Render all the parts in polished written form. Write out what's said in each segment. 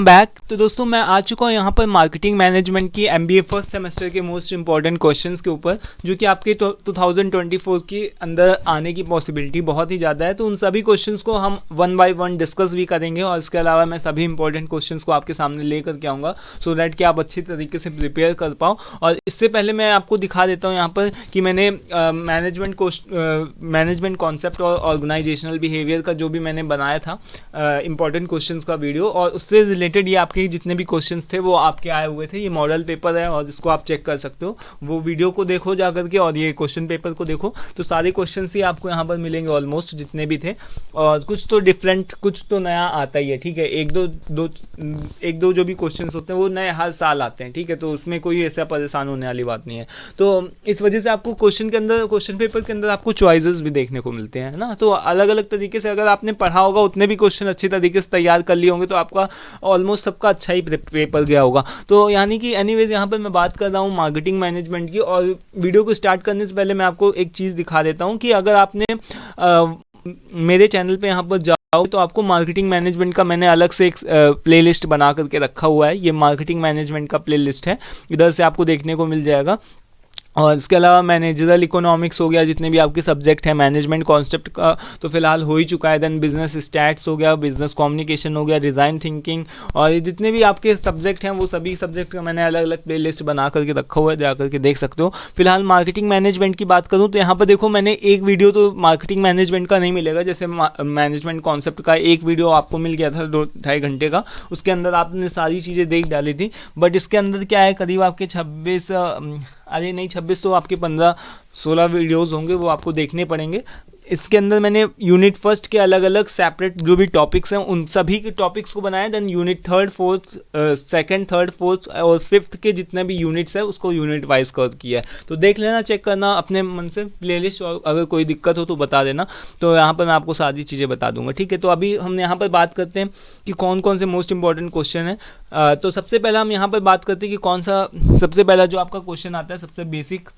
Back. तो दोस्तों मैं आ चुका हूँ यहाँ पर मार्केटिंग मैनेजमेंट की एमबीए फर्स्ट सेमेस्टर के मोस्ट इंपॉर्टेंट क्वेश्चंस के ऊपर, जो कि आपके 2024 के अंदर आने की पॉसिबिलिटी बहुत ही ज़्यादा है। तो उन सभी क्वेश्चंस को हम वन बाय वन डिस्कस भी करेंगे और इसके अलावा मैं सभी इंपॉर्टेंट क्वेश्चंस को आपके सामने ले करके आऊँगा सो दैट कि आप अच्छी तरीके से प्रिपेयर कर पाओ। और इससे पहले मैं आपको दिखा देता हूँ यहाँ पर कि मैंने मैनेजमेंट कॉन्सेप्ट और ऑर्गेनाइजेशनल बिहेवियर का जो भी मैंने बनाया था इंपॉर्टेंट क्वेश्चंस का वीडियो, और उससे रिलेटेड ये आपके जितने भी क्वेश्चंस थे वो आपके आए हुए थे। ये मॉडल पेपर है और इसको आप चेक कर सकते हो, वो वीडियो को देखो जा करके और ये क्वेश्चन पेपर को देखो। तो सारे क्वेश्चंस ही आपको यहाँ पर मिलेंगे ऑलमोस्ट जितने भी थे, और कुछ तो डिफरेंट कुछ तो नया आता ही है, ठीक है। एक दो जो भी क्वेश्चंस होते हैं वो नए हर साल आते हैं, ठीक है। तो उसमें कोई ऐसा परेशान होने वाली बात नहीं है। तो इस वजह से आपको क्वेश्चन पेपर के अंदर आपको चॉइसेस भी देखने को मिलते हैं ना। तो अलग अलग तरीके से अगर आपने पढ़ा होगा, उतने भी क्वेश्चन अच्छी तरीके से तैयार कर लिए होंगे, तो आपका ऑलमोस्ट सबका अच्छा ही पेपर गया होगा। तो यानी कि एनीवेज यहाँ पर मैं बात कर रहा हूँ मार्केटिंग मैनेजमेंट की। और वीडियो को स्टार्ट करने से पहले मैं आपको एक चीज़ दिखा देता हूँ कि अगर आपने मेरे चैनल पे यहाँ पर जाओ तो आपको मार्केटिंग मैनेजमेंट का मैंने अलग से एक प्लेलिस्ट बना करके रखा हुआ है। ये मार्केटिंग मैनेजमेंट का प्लेलिस्ट है, इधर से आपको देखने को मिल जाएगा। और इसके अलावा मैनेजरल इकोनॉमिक्स हो गया, जितने भी आपके सब्जेक्ट हैं, मैनेजमेंट कॉन्सेप्ट का तो फिलहाल हो ही चुका है। देन बिजनेस स्टैट्स हो गया, बिजनेस कम्युनिकेशन हो गया, डिज़ाइन थिंकिंग, और ये जितने भी आपके सब्जेक्ट हैं वो सभी सब्जेक्ट का मैंने अलग अलग प्लेलिस्ट बना करके रखा हुआ है, जा करके देख सकते हो। फिलहाल मार्केटिंग मैनेजमेंट की बात करूँ तो यहाँ पर देखो, मैंने एक वीडियो तो मार्केटिंग मैनेजमेंट का नहीं मिलेगा, जैसे मैनेजमेंट कॉन्सेप्ट का एक वीडियो आपको मिल गया था 2-2.5 घंटे का, उसके अंदर आपने सारी चीज़ें देख डाली थी। बट इसके अंदर क्या है, करीब आपके 26 तो आपके 15-16 वीडियोज़ होंगे, वो आपको देखने पड़ेंगे। इसके अंदर मैंने यूनिट फर्स्ट के अलग अलग सेपरेट जो भी टॉपिक्स हैं उन सभी के टॉपिक्स को बनाया। Then unit second, third, fourth और फिफ्थ के जितने भी यूनिट्स है उसको यूनिट वाइज कर किया है। तो देख लेना, चेक करना अपने मन से प्लेलिस्ट, और अगर कोई दिक्कत हो तो बता देना। तो यहाँ पर मैं आपको सारी चीज़ें बता दूंगा, ठीक है। तो अभी हम यहाँ पर बात करते हैं कि कौन कौन से मोस्ट इंपॉर्टेंट क्वेश्चन है। तो सबसे पहला हम यहाँ पर बात करते हैं कि कौन सा सबसे पहला जो आपका क्वेश्चन आता है, सबसे बेसिक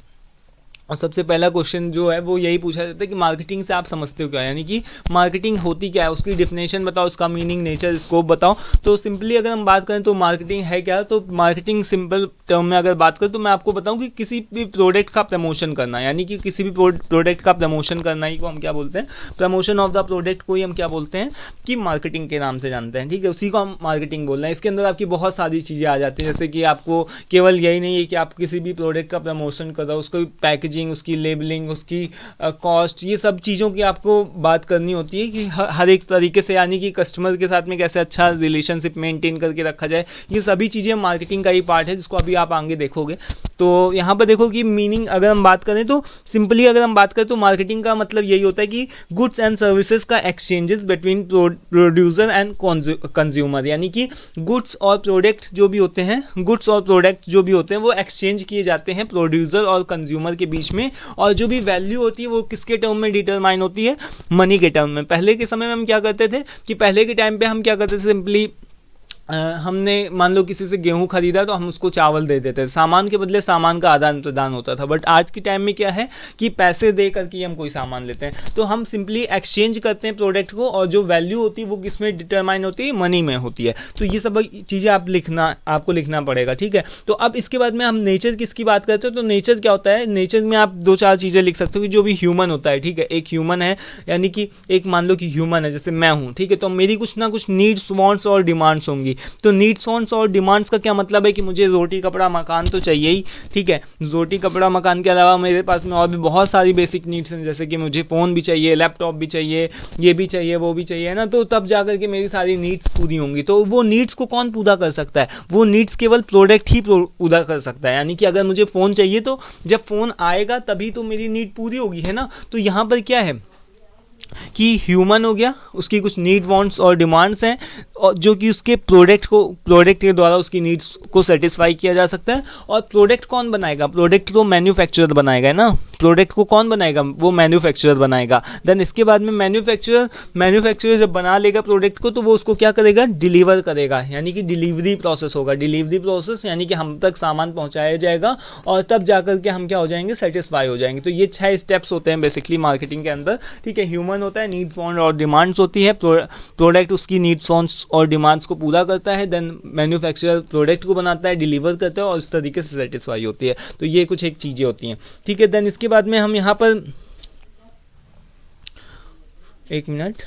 और सबसे पहला क्वेश्चन जो है वो यही पूछा जाता है कि मार्केटिंग से आप समझते हो क्या, यानी कि मार्केटिंग होती क्या है, उसकी डिफिनेशन बताओ, उसका मीनिंग, नेचर, स्कोप बताओ। तो सिंपली अगर हम बात करें तो मार्केटिंग है क्या, तो मार्केटिंग सिंपल टर्म में अगर बात करें तो मैं आपको बताऊं कि किसी भी प्रोडक्ट का प्रमोशन करना, यानी कि किसी भी प्रोडक्ट का प्रमोशन करना ही को हम क्या बोलते हैं, प्रमोशन ऑफ द प्रोडक्ट को ही हम क्या बोलते हैं कि मार्केटिंग के नाम से जानते हैं, ठीक है। उसी को हम मार्केटिंग बोल रहे हैं। इसके अंदर आपकी बहुत सारी चीज़ें आ जाती हैं, जैसे कि आपको केवल यही नहीं है कि आप किसी भी प्रोडक्ट का प्रमोशन कर रहे हो, उसको पैकेजिंग, उसकी लेबलिंग, उसकी कॉस्ट, ये सब चीज़ों की आपको बात करनी होती है कि हर एक तरीके से, यानी कि कस्टमर के साथ में कैसे अच्छा रिलेशनशिप मेंटेन करके रखा जाए। ये सभी चीज़ें मार्केटिंग का ही पार्ट है, जिसको अभी आप आगे देखोगे। तो यहाँ पर देखो कि मीनिंग अगर हम बात करें तो सिंपली अगर हम बात करें तो मार्केटिंग का मतलब यही होता है कि गुड्स एंड सर्विसेज का exchanges between producer and consumer, यानी कि गुड्स और प्रोडक्ट जो भी होते हैं वो एक्सचेंज किए जाते हैं प्रोड्यूसर और कंज्यूमर के बीच में। और जो भी वैल्यू होती है वो किसके टर्म में डिटरमाइन होती है, मनी के टर्म में। पहले के समय में हम क्या करते थे कि पहले के टाइम पे हम क्या करते थे, सिंपली हमने मान लो किसी से गेहूं खरीदा तो हम उसको चावल दे देते थे, सामान के बदले सामान का आदान प्रदान होता था। बट आज के टाइम में क्या है कि पैसे दे करके हम कोई सामान लेते हैं, तो हम सिंपली एक्सचेंज करते हैं प्रोडक्ट को, और जो वैल्यू होती है वो किसमें डिटरमाइन होती है, मनी में होती है। तो ये सब चीज़ें आपको लिखना पड़ेगा, ठीक है। तो अब इसके बाद में हम नेचर किसकी बात करते हैं, तो नेचर क्या होता है, नेचर में आप 2-4 चीज़ें लिख सकते हो कि जो भी ह्यूमन होता है, ठीक है। एक ह्यूमन है, यानी कि एक मान लो कि ह्यूमन है, जैसे मैं हूँ, ठीक है। तो मेरी कुछ ना कुछ नीड्स, वांट्स और डिमांड्स होंगी। तो नीड्स, वांट्स और डिमांड्स का क्या मतलब है कि मुझे रोटी कपड़ा मकान तो चाहिए ही, ठीक है। रोटी कपड़ा मकान के अलावा मेरे पास में और भी बहुत सारी बेसिक नीड्स हैं, जैसे कि मुझे फ़ोन भी चाहिए, लैपटॉप भी चाहिए, ये भी चाहिए, वो भी चाहिए ना। तो तब जा करके मेरी सारी नीड्स पूरी होंगी। तो वो नीड्स को कौन पूरा कर सकता है, वो नीड्स केवल प्रोडक्ट ही पूरा कर सकता है। यानी कि अगर मुझे फ़ोन चाहिए तो जब फ़ोन आएगा तभी तो मेरी नीड पूरी होगी, है ना। तो यहाँ पर क्या है कि ह्यूमन हो गया, उसकी कुछ नीड, वांट्स और डिमांड्स हैं, और जो कि उसके प्रोडक्ट के द्वारा उसकी नीड्स को सेटिस्फाई किया जा सकता है। और प्रोडक्ट कौन बनाएगा, प्रोडक्ट तो मैन्युफैक्चरर बनाएगा, है ना। प्रोडक्ट को कौन बनाएगा, वो मैन्युफैक्चरर बनाएगा। देन इसके बाद में मैन्युफैक्चरर जब बना लेगा प्रोडक्ट को, तो वो उसको क्या करेगा, डिलीवर करेगा, यानी कि डिलीवरी प्रोसेस होगा। डिलीवरी प्रोसेस यानी कि हम तक सामान पहुंचाया जाएगा, और तब जाकर के हम क्या हो जाएंगे, सेटिस्फाई हो जाएंगे। तो ये 6 स्टेप्स होते हैं बेसिकली मार्केटिंग के अंदर, ठीक है। ह्यूमन वन होता है, नीड्स वांट और डिमांड्स होती है, प्रोडक्ट उसकी नीड्स वांट्स और डिमांड्स को पूरा करता है, देन मैन्युफैक्चरर प्रोडक्ट को बनाता है, डिलीवर करता है और इस तरीके से सेटिस्फाई होती है। तो ये कुछ एक चीज़ें होती हैं, ठीक है। देन इसके बाद में हम यहाँ पर एक मिनट,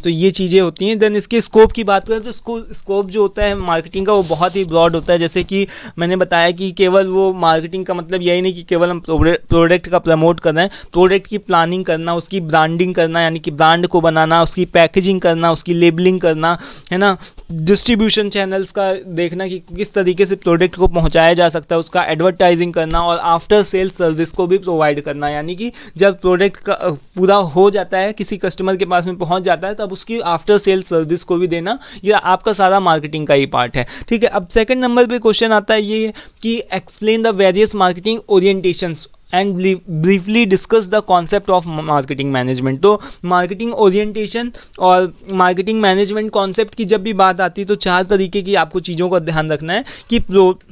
तो ये चीज़ें होती हैं। देन इसके स्कोप की बात करें तो स्कोप जो होता है मार्केटिंग का वो बहुत ही ब्रॉड होता है। जैसे कि मैंने बताया कि केवल वो मार्केटिंग का मतलब यही नहीं कि केवल हम प्रोडक्ट का प्रमोट कर रहे हैं, प्रोडक्ट की प्लानिंग करना, उसकी ब्रांडिंग करना यानी कि ब्रांड को बनाना, उसकी पैकेजिंग करना, उसकी लेबलिंग करना, है ना, डिस्ट्रीब्यूशन चैनल्स का देखना कि किस तरीके से प्रोडक्ट को पहुँचाया जा सकता है, उसका एडवर्टाइजिंग करना और आफ्टर सेल सर्विस को भी प्रोवाइड करना। यानी कि जब प्रोडक्ट का पूरा हो जाता है, किसी कस्टमर के पास में पहुँच जाता है, तब उसकी आफ्टर सेल सर्विस को भी देना, ये आपका सारा मार्केटिंग का ही पार्ट है, ठीक है। अब सेकंड नंबर पे क्वेश्चन आता है ये कि explain the various marketing orientations and briefly discuss the concept of marketing management. तो मार्केटिंग ओरिएंटेशन और मार्केटिंग मैनेजमेंट कॉन्सेप्ट की जब भी बात आती है तो 4 तरीके की आपको चीज़ों का ध्यान रखना है कि प्रोडक्ट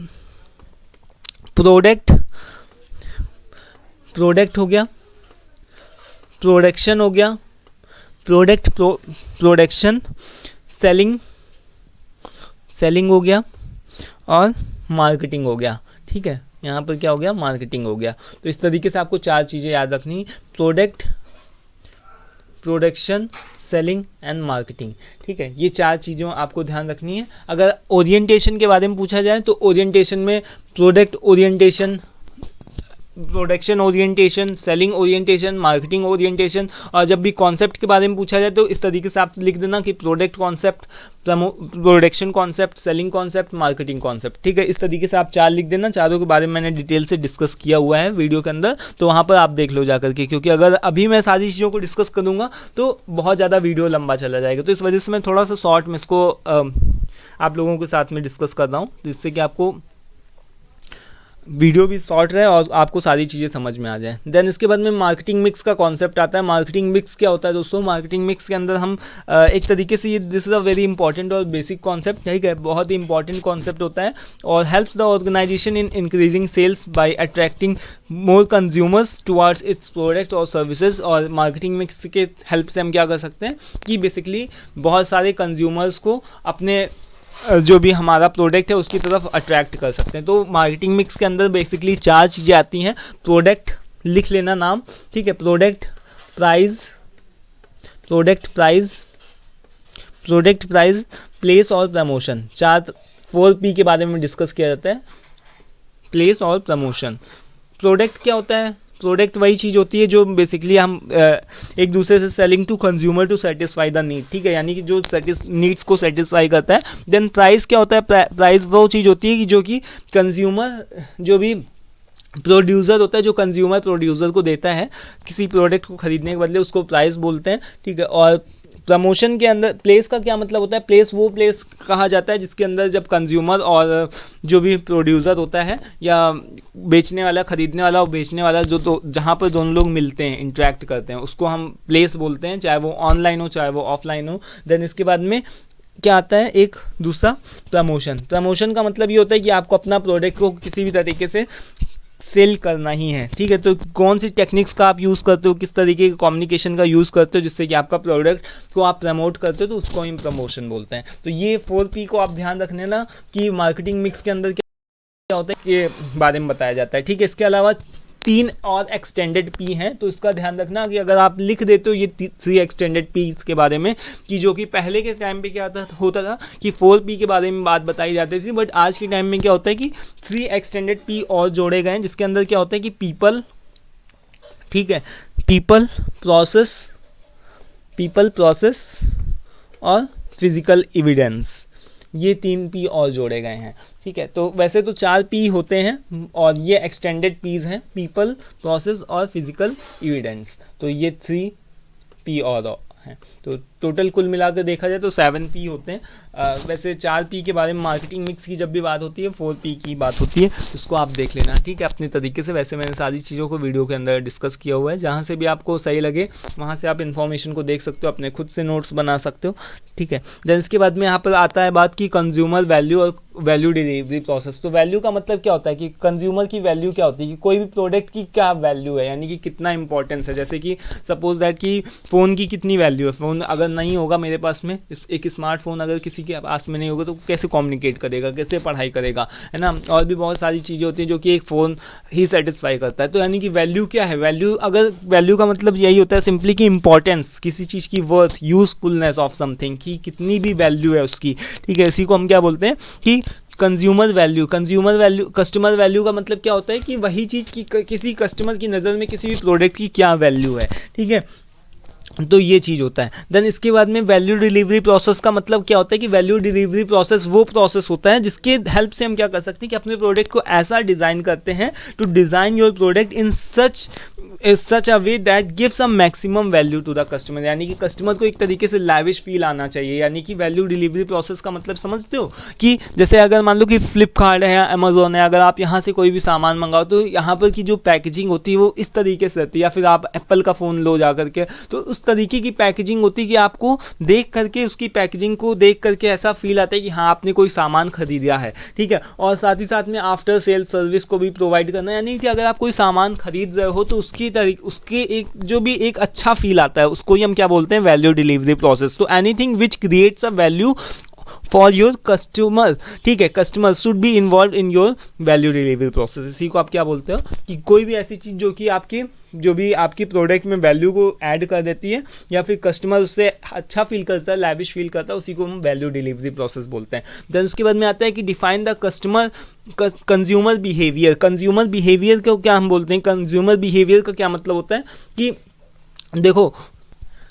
हो गया, प्रोडक्शन हो गया, प्रोडक्शन, सेलिंग हो गया और मार्केटिंग हो गया, ठीक है। यहाँ पर क्या हो गया, मार्केटिंग हो गया। तो इस तरीके से आपको 4 चीज़ें याद रखनी, product, production, selling and marketing, ठीक है। ये 4 चीज़ों आपको ध्यान रखनी है। अगर ओरिएंटेशन के बारे में पूछा जाए तो ओरिएंटेशन में product orientation, production orientation, selling orientation, marketing orientation, और जब भी कॉन्सेप्ट के बारे में पूछा जाए तो इस तरीके से आप लिख देना कि product concept, production concept, selling concept, marketing concept, ठीक है। इस तरीके से आप 4 लिख देना। चारों के बारे में मैंने डिटेल से डिस्कस किया हुआ है वीडियो के अंदर, तो वहाँ पर आप देख लो जाकर के, क्योंकि अगर अभी मैं सारी चीज़ों को डिस्कस करूँगा तो बहुत ज़्यादा वीडियो लंबा चला जाएगा। तो इस वजह से मैं थोड़ा सा शॉर्ट में इसको आप लोगों के साथ में डिस्कस कर रहा हूँ, जिससे कि आपको वीडियो भी शॉर्ट रहे और आपको सारी चीज़ें समझ में आ जाए। देन इसके बाद में मार्केटिंग मिक्स का कॉन्सेप्ट आता है। मार्केटिंग मिक्स क्या होता है दोस्तों? मार्केटिंग मिक्स के अंदर हम एक तरीके से, ये this is a very important और बेसिक कॉन्सेप्ट, ठीक है, बहुत ही इंपॉर्टेंट कॉन्सेप्ट होता है और helps the organisation in increasing sales by attracting more consumers towards its product और सर्विसेज। और मार्केटिंग मिक्स के हेल्प से हम क्या कर सकते हैं कि बेसिकली बहुत सारे कंज्यूमर्स को अपने जो भी हमारा प्रोडक्ट है उसकी तरफ अट्रैक्ट कर सकते हैं। तो मार्केटिंग मिक्स के अंदर बेसिकली 4 चीज़ें आती हैं। प्रोडक्ट, लिख लेना नाम, ठीक है, प्रोडक्ट प्राइस, प्लेस और प्रमोशन। 4P के बारे में डिस्कस किया जाता है, प्लेस और प्रमोशन। प्रोडक्ट क्या होता है? प्रोडक्ट वही चीज़ होती है जो बेसिकली हम एक दूसरे से selling to consumer to satisfy the need, ठीक है, यानी कि जो नीड्स को सेटिस्फाई करता है। देन प्राइस क्या होता है? प्राइस वो चीज़ होती है कि जो कि कंज्यूमर, जो भी प्रोड्यूसर होता है, जो कंज्यूमर प्रोड्यूसर को देता है किसी प्रोडक्ट को खरीदने के बदले, उसको प्राइस बोलते हैं, ठीक है। और प्रमोशन के अंदर प्लेस का क्या मतलब होता है? प्लेस वो प्लेस कहा जाता है जिसके अंदर जब कंज्यूमर और जो भी प्रोड्यूसर होता है या बेचने वाला, खरीदने वाला और बेचने वाला, जो तो जहाँ पर दोनों लोग मिलते हैं, इंटरेक्ट करते हैं, उसको हम प्लेस बोलते हैं, चाहे वो ऑनलाइन हो चाहे वो ऑफलाइन हो। देन इसके बाद में क्या आता है? एक दूसरा प्रमोशन। प्रमोशन का मतलब ये होता है कि आपको अपना प्रोडक्ट को किसी भी तरीके से सेल करना ही है, ठीक है। तो कौन सी टेक्निक्स का आप यूज़ करते हो, किस तरीके के कम्युनिकेशन का यूज़ करते हो जिससे कि आपका प्रोडक्ट को आप प्रमोट करते हो, तो उसको हम प्रमोशन बोलते हैं। तो ये 4P को आप ध्यान रखने ना कि मार्केटिंग मिक्स के अंदर क्या होता है के बारे में बताया जाता है, ठीक है। इसके अलावा 3 और एक्सटेंडेड P हैं, तो इसका ध्यान रखना कि अगर आप लिख देते हो ये 3 एक्सटेंडेड P के बारे में, कि जो कि पहले के टाइम पे क्या होता था कि 4P के बारे में बात बताई जाती थी, बट आज के टाइम में क्या होता है कि 3 एक्सटेंडेड P और जोड़े गए हैं, जिसके अंदर क्या होता है कि पीपल, ठीक है, पीपल, प्रोसेस और फिजिकल एविडेंस, ये 3P और जोड़े गए हैं, ठीक है। तो वैसे तो 4P होते हैं और ये एक्सटेंडेड P's हैं, पीपल, प्रोसेस और फिजिकल एविडेंस। तो ये 3P और हैं। तो टोटल कुल मिलाकर देखा जाए तो 7P होते हैं। वैसे 4P के बारे में मार्केटिंग मिक्स की जब भी बात होती है 4P की बात होती है, उसको आप देख लेना, ठीक है, अपने तरीके से। वैसे मैंने सारी चीज़ों को वीडियो के अंदर डिस्कस किया हुआ है, जहाँ से भी आपको सही लगे वहाँ से आप इन्फॉर्मेशन को देख सकते हो, अपने खुद से नोट्स बना सकते हो, ठीक है। देन इसके बाद में यहाँ पर आता है बात की कंज्यूमर वैल्यू और वैल्यू डिलीवरी प्रोसेस। तो वैल्यू का मतलब क्या होता है कि कंज्यूमर की वैल्यू क्या होती है, कि कोई भी प्रोडक्ट की क्या वैल्यू है, यानी कि कितना इंपॉर्टेंस है। जैसे कि सपोज दैट कि फ़ोन की कितनी वैल्यू है, फ़ोन अगर नहीं होगा मेरे पास में, एक स्मार्टफोन अगर किसी के पास में नहीं होगा तो कैसे कम्युनिकेट करेगा, कैसे पढ़ाई करेगा, है ना। और भी बहुत सारी चीज़ें होती हैं जो कि एक फ़ोन ही सेटिस्फाई करता है। तो यानी कि वैल्यू क्या है, वैल्यू का मतलब यही होता है सिंपली कि इंपॉर्टेंस, किसी चीज़ की वर्थ, यूजफुलनेस ऑफ समथिंग, की कितनी भी वैल्यू है उसकी, ठीक है। इसी को हम क्या बोलते हैं कि कंज्यूमर वैल्यू। कस्टमर वैल्यू का मतलब क्या होता है कि वही चीज़ की किसी कस्टमर की नज़र में किसी भी प्रोडक्ट की क्या वैल्यू है, ठीक है। तो ये चीज़ होता है। देन इसके बाद में वैल्यू डिलीवरी प्रोसेस का मतलब क्या होता है कि वैल्यू डिलीवरी प्रोसेस वो प्रोसेस होता है जिसके हेल्प से हम क्या कर सकते हैं कि अपने प्रोडक्ट को ऐसा डिज़ाइन करते हैं, to design your product in such a way that gives a maximum value to the customer. यानी कि कस्टमर को एक तरीके से लैविश फील आना चाहिए। यानी कि वैल्यू डिलीवरी प्रोसेस का मतलब समझते हो कि जैसे अगर मान लो कि फ्लिपकार्ट है या अमेजोन है, अगर आप यहाँ से कोई भी सामान मंगाओ तो यहाँ पर की जो पैकेजिंग होती है वो इस तरीके से रहती है, या फिर आप एप्पल का फ़ोन लो जा करके तो उस तरीके की पैकेजिंग होती है कि आपको देख करके, उसकी पैकेजिंग को देख करके ऐसा फील आता है कि हाँ आपने कोई सामान खरीदा है, ठीक है। और साथ ही साथ में आफ्टर सेल सर्विस को भी प्रोवाइड करना, यानी कि अगर आप कोई सामान खरीद रहे हो तो उसके एक जो भी एक अच्छा फील आता है उसको ही हम क्या बोलते हैं, वैल्यू डिलीवरी प्रोसेस। तो anything which creates a value for your customer, ठीक है, customer should be involve in your value delivery process. इसी को आप क्या बोलते हो कि कोई भी ऐसी चीज़ जो भी आपकी प्रोडक्ट में वैल्यू को ऐड कर देती है या फिर कस्टमर उससे अच्छा फील करता है, लैविश फील करता है, उसी को हम वैल्यू डिलीवरी प्रोसेस बोलते हैं। देन उसके बाद में आता है कि define the consumer behaviour. Consumer behaviour को क्या हम बोलते हैं, कंज्यूमर बिहेवियर का क्या मतलब होता है कि देखो,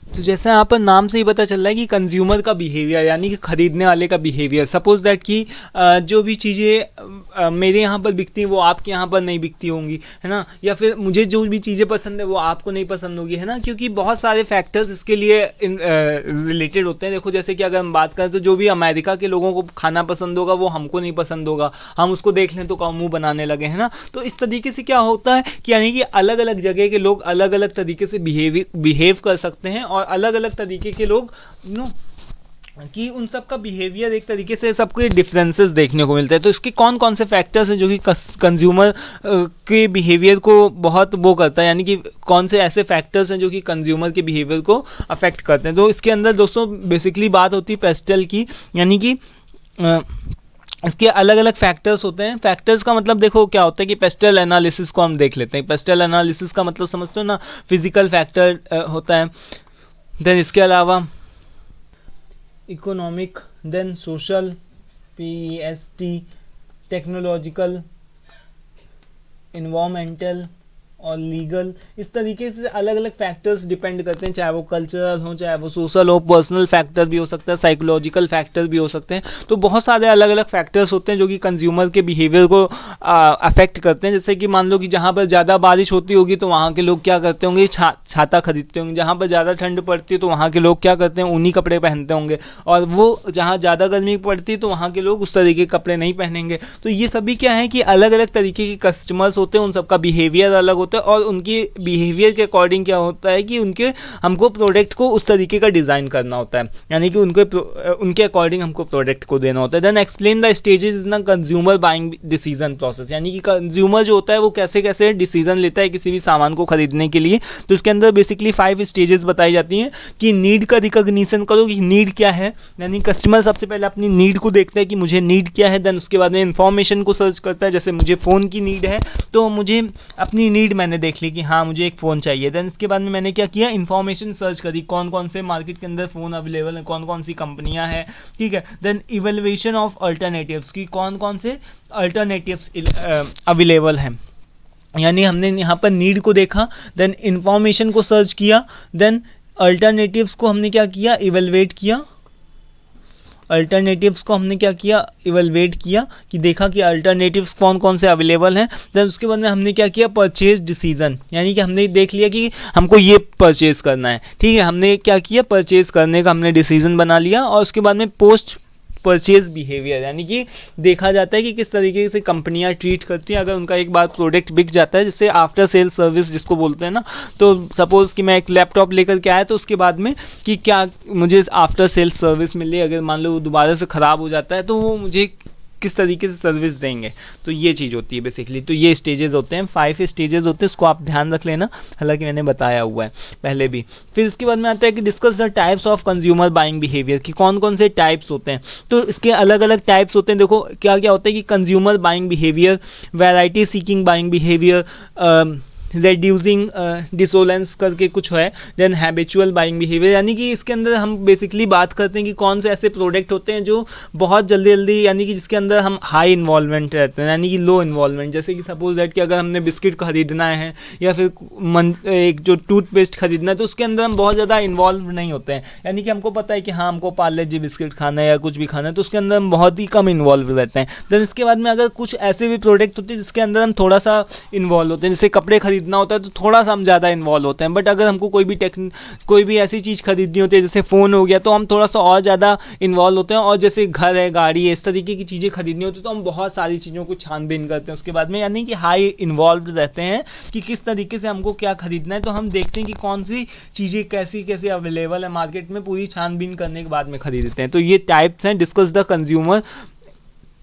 तो जैसे यहाँ पर नाम से ही पता चल रहा है कि कंज्यूमर का बिहेवियर, यानी कि खरीदने वाले का बिहेवियर। सपोज दैट कि जो भी चीज़ें मेरे यहाँ पर बिकती हैं वो आपके यहाँ पर नहीं बिकती होंगी, है ना, या फिर मुझे जो भी चीज़ें पसंद है वो आपको नहीं पसंद होगी, है ना, क्योंकि बहुत सारे फैक्टर्स इसके लिए रिलेटेड होते हैं। देखो जैसे कि अगर हम बात करें तो जो भी अमेरिका के लोगों को खाना पसंद होगा वो हमको नहीं पसंद होगा, हम उसको देख लें तो मुँह बनाने लगे, है ना। तो इस तरीके से क्या होता है कि यानी कि अलग अलग जगह के लोग अलग अलग तरीके से बिहेव कर सकते हैं, और अलग अलग तरीके के लोग कि उन सब का बिहेवियर एक तरीके से सबको डिफरेंसेस देखने को मिलते हैं। तो इसके कौन कौन से फैक्टर्स हैं जो कि कंज्यूमर के बिहेवियर को बहुत वो करता है, यानी कि कौन से ऐसे फैक्टर्स हैं जो कि कंज्यूमर के बिहेवियर को अफेक्ट करते हैं। तो इसके अंदर दोस्तों बेसिकली बात होती है पेस्टल की, यानी कि इसके अलग अलग फैक्टर्स होते हैं। फैक्टर्स का मतलब देखो क्या होता है कि पेस्टल एनालिसिस को हम देख लेते हैं। पेस्टल एनालिसिस का मतलब समझते हो ना, फिजिकल फैक्टर होता है, देन इसके अलावा economic, then social, PEST, technological, environmental और लीगल। इस तरीके से अलग अलग फैक्टर्स डिपेंड करते हैं, चाहे वो कल्चरल हो, चाहे वो सोशल हो, पर्सनल फैक्टर भी हो सकता है, साइकोलॉजिकल फैक्टर भी हो सकते हैं। तो बहुत सारे अलग अलग फैक्टर्स होते हैं जो कि कंज्यूमर के बिहेवियर को अफेक्ट करते हैं। जैसे कि मान लो कि जहाँ पर ज़्यादा बारिश होती होगी तो वहाँ के लोग क्या करते होंगे, छाता खरीदते होंगे। जहाँ पर ज़्यादा ठंड पड़ती है तो वहाँ के लोग क्या करते हैं, ऊनी कपड़े पहनते होंगे। और वो जहाँ ज़्यादा गर्मी पड़ती है तो वहाँ के लोग उस तरीके के कपड़े नहीं पहनेंगे। तो ये सभी क्या है कि अलग अलग तरीके के कस्टमर्स होते हैं, उन सबका बिहेवियर अलग होता है, और उनकी बिहेवियर के अकॉर्डिंग क्या होता है कि हमको प्रोडक्ट को उस तरीके का डिज़ाइन करना होता है, यानी कि उनके अकॉर्डिंग हमको प्रोडक्ट को देना होता है। Then explain the stages in the consumer buying decision process, यानी कि कंज्यूमर जो होता है वो कैसे कैसे डिसीजन लेता है किसी भी सामान को खरीदने के लिए। तो इसके अंदर बेसिकली 5 स्टेजेस बताई जाती हैं कि नीड का रिकॉग्निशन करो कि नीड क्या है, यानी कस्टमर सबसे पहले अपनी नीड को देखता है कि मुझे नीड क्या है। देन उसके बाद में इंफॉर्मेशन को सर्च करता है, जैसे मुझे फ़ोन की नीड है तो मुझे अपनी नीड मैंने देख ली कि हाँ मुझे एक फ़ोन चाहिए। देन इसके बाद में मैंने क्या किया, इन्फॉर्मेशन सर्च करी, कौन कौन से मार्केट के अंदर फ़ोन अवेलेबल है, कौन कौन सी कंपनियां हैं, ठीक है। देन इवैल्यूएशन ऑफ अल्टरनेटिव्स की कौन कौन से अल्टरनेटिव्स अवेलेबल हैं, यानी हमने यहाँ पर नीड को देखा, देन इन्फॉर्मेशन को सर्च किया, देन अल्टरनेटिव्स को हमने क्या किया, इवैल्यूएट किया। अल्टरनेटिव्स को हमने क्या किया, इवैल्यूएट किया कि देखा कि अल्टरनेटिव्स कौन कौन से अवेलेबल हैं। देन उसके बाद में हमने क्या किया, परचेज डिसीजन, यानी कि हमने देख लिया कि हमको ये परचेज करना है, ठीक है। हमने क्या किया, परचेज करने का हमने डिसीजन बना लिया। और उसके बाद में पोस्ट परचेज बिहेवियर, यानी कि देखा जाता है कि किस तरीके से कंपनियां ट्रीट करती हैं अगर उनका एक बार प्रोडक्ट बिक जाता है, जिससे आफ्टर सेल सर्विस जिसको बोलते हैं ना। तो सपोज़ कि मैं एक लैपटॉप लेकर के आया तो उसके बाद में कि क्या मुझे आफ्टर सेल सर्विस मिली, अगर मान लो दोबारा से ख़राब हो जाता है तो वो मुझे किस तरीके से सर्विस देंगे। तो ये चीज़ होती है बेसिकली। तो ये स्टेजेस होते हैं, 5 स्टेजेस होते हैं, इसको आप ध्यान रख लेना, हालांकि मैंने बताया हुआ है पहले भी। फिर इसके बाद में आता है कि discuss the types of consumer buying behaviour, कि कौन कौन से टाइप्स होते हैं। तो इसके अलग अलग टाइप्स होते हैं। देखो क्या क्या होता है कि consumer buying behaviour, variety seeking buying behaviour, reducing dissonance करके कुछ है, देन हैबिचुअल बाइंग बिहेवियर, यानी कि इसके अंदर हम बेसिकली बात करते हैं कि कौन से ऐसे प्रोडक्ट होते हैं जो बहुत जल्दी जल्दी, यानी कि जिसके अंदर हम हाई इन्वॉल्वमेंट रहते हैं, यानी कि लो इन्वॉल्वमेंट। जैसे कि सपोज दैट कि अगर हमने बिस्किट खरीदना है या फिर एक जो टूथपेस्ट खरीदना है, तो उसके अंदर हम बहुत ज़्यादा इन्वॉल्व नहीं होते हैं, यानी कि हमको पता है कि हाँ हमको पार्ले जी बिस्किट खाना है या कुछ भी खाना है, तो उसके अंदर हम बहुत ही कम इन्वॉल्व रहते हैं। देन इसके बाद में अगर कुछ ऐसे भी प्रोडक्ट होते हैं जिसके अंदर हम थोड़ा सा इन्वॉल्व होते हैं, जैसे कपड़े खरीदना होता है तो थोड़ा सा हम ज़्यादा इन्वॉल्व होते हैं। बट अगर हमको कोई भी ऐसी चीज़ खरीदनी होती है जैसे फ़ोन हो गया, तो हम थोड़ा सा और ज़्यादा इन्वॉल्व होते हैं। और जैसे घर है, गाड़ी है, इस तरीके की चीज़ें खरीदनी होती है तो हम बहुत सारी चीज़ों को छानबीन करते हैं उसके बाद में, यानी कि हाई इन्वॉल्व रहते हैं कि किस तरीके से हमको क्या खरीदना है। तो हम देखते हैं कि कौन सी चीज़ें कैसी कैसी अवेलेबल है मार्केट में, पूरी छानबीन करने के बाद में खरीदते हैं। तो ये टाइप्स हैं, discuss the consumer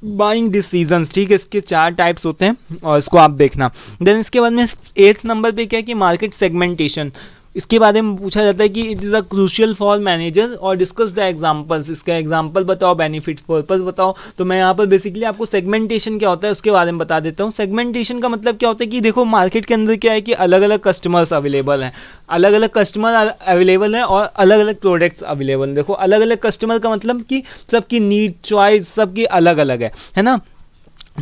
buying decisions, ठीक है। इसके 4 टाइप्स होते हैं और इसको आप देखना। देन इसके बाद में 8th नंबर पे क्या है कि मार्केट सेगमेंटेशन, इसके बारे में पूछा जाता है कि it is a crucial for manager और डिस्कस द एग्जांपल्स, इसका एग्जांपल बताओ, बेनिफिट्स पर्पस बताओ। तो मैं यहाँ पर बेसिकली आपको सेगमेंटेशन क्या होता है उसके बारे में बता देता हूँ। सेगमेंटेशन का मतलब क्या होता है कि देखो मार्केट के अंदर क्या है कि अलग अलग कस्टमर्स अवेलेबल हैं, अलग अलग कस्टमर अवेलेबल हैं और अलग अलग प्रोडक्ट्स अवेलेबल हैं। देखो अलग अलग कस्टमर का मतलब कि सबकी नीड, चॉइस सबकी अलग अलग है ना।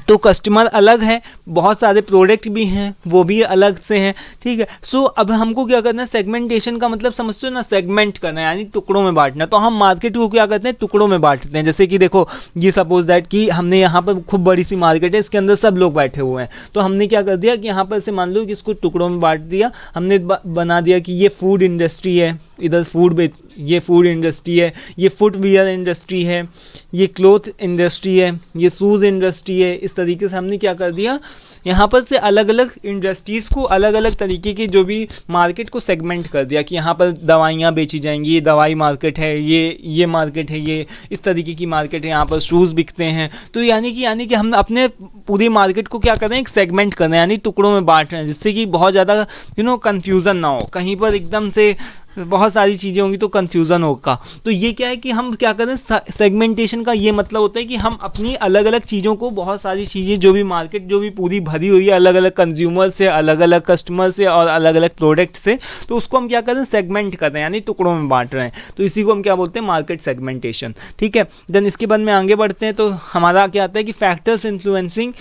तो कस्टमर अलग है, बहुत सारे प्रोडक्ट भी हैं वो भी अलग से हैं, ठीक है। सो अब हमको क्या करना है, सेगमेंटेशन का मतलब समझते हो ना, सेगमेंट करना है यानी टुकड़ों में बांटना। तो हम मार्केट को क्या करते हैं, टुकड़ों में बांटते हैं। जैसे कि देखो ये सपोज दैट कि हमने यहाँ पर खूब बड़ी सी मार्केट है, इसके अंदर सब लोग बैठे हुए हैं, तो हमने क्या कर दिया कि यहाँ पर से मान लो कि इसको टुकड़ों में बांट दिया, हमने बना दिया कि ये फूड इंडस्ट्री है, इधर ये फूड इंडस्ट्री है, ये फुटवियर इंडस्ट्री है, ये क्लॉथ इंडस्ट्री है, ये शूज़ इंडस्ट्री है। इस तरीके से हमने क्या कर दिया, यहाँ पर से अलग अलग इंडस्ट्रीज़ को अलग अलग तरीके की जो भी मार्केट को सेगमेंट कर दिया कि यहाँ पर दवाइयाँ बेची जाएंगी, ये दवाई मार्केट है, ये मार्केट है, ये इस तरीके की मार्केट है, यहाँ पर शूज़ बिकते हैं। तो यानी कि हम अपने पूरी मार्केट को क्या कर रहे हैं, एक सेगमेंट कर रहे हैं, यानी टुकड़ों में बांट रहे हैं, जिससे कि बहुत ज़्यादा कन्फ्यूज़न ना हो, कहीं पर एकदम से बहुत सारी चीज़ें होंगी तो कन्फ्यूज़न होगा। तो ये क्या है कि हम क्या करें, सेगमेंटेशन का ये मतलब होता है कि हम अपनी अलग अलग चीज़ों को, बहुत सारी चीज़ें जो भी मार्केट जो भी पूरी भरी हुई है अलग अलग कंज्यूमर से, अलग अलग कस्टमर से और अलग अलग प्रोडक्ट से, तो उसको हम क्या करें, सेगमेंट कर रहे हैं यानी टुकड़ों में बांट रहे हैं। तो इसी को हम क्या बोलते हैं, मार्केट सेगमेंटेशन, ठीक है। देन इसके बाद में आगे बढ़ते हैं तो हमारा क्या आता है कि फैक्टर्स इन्फ्लुएंसिंग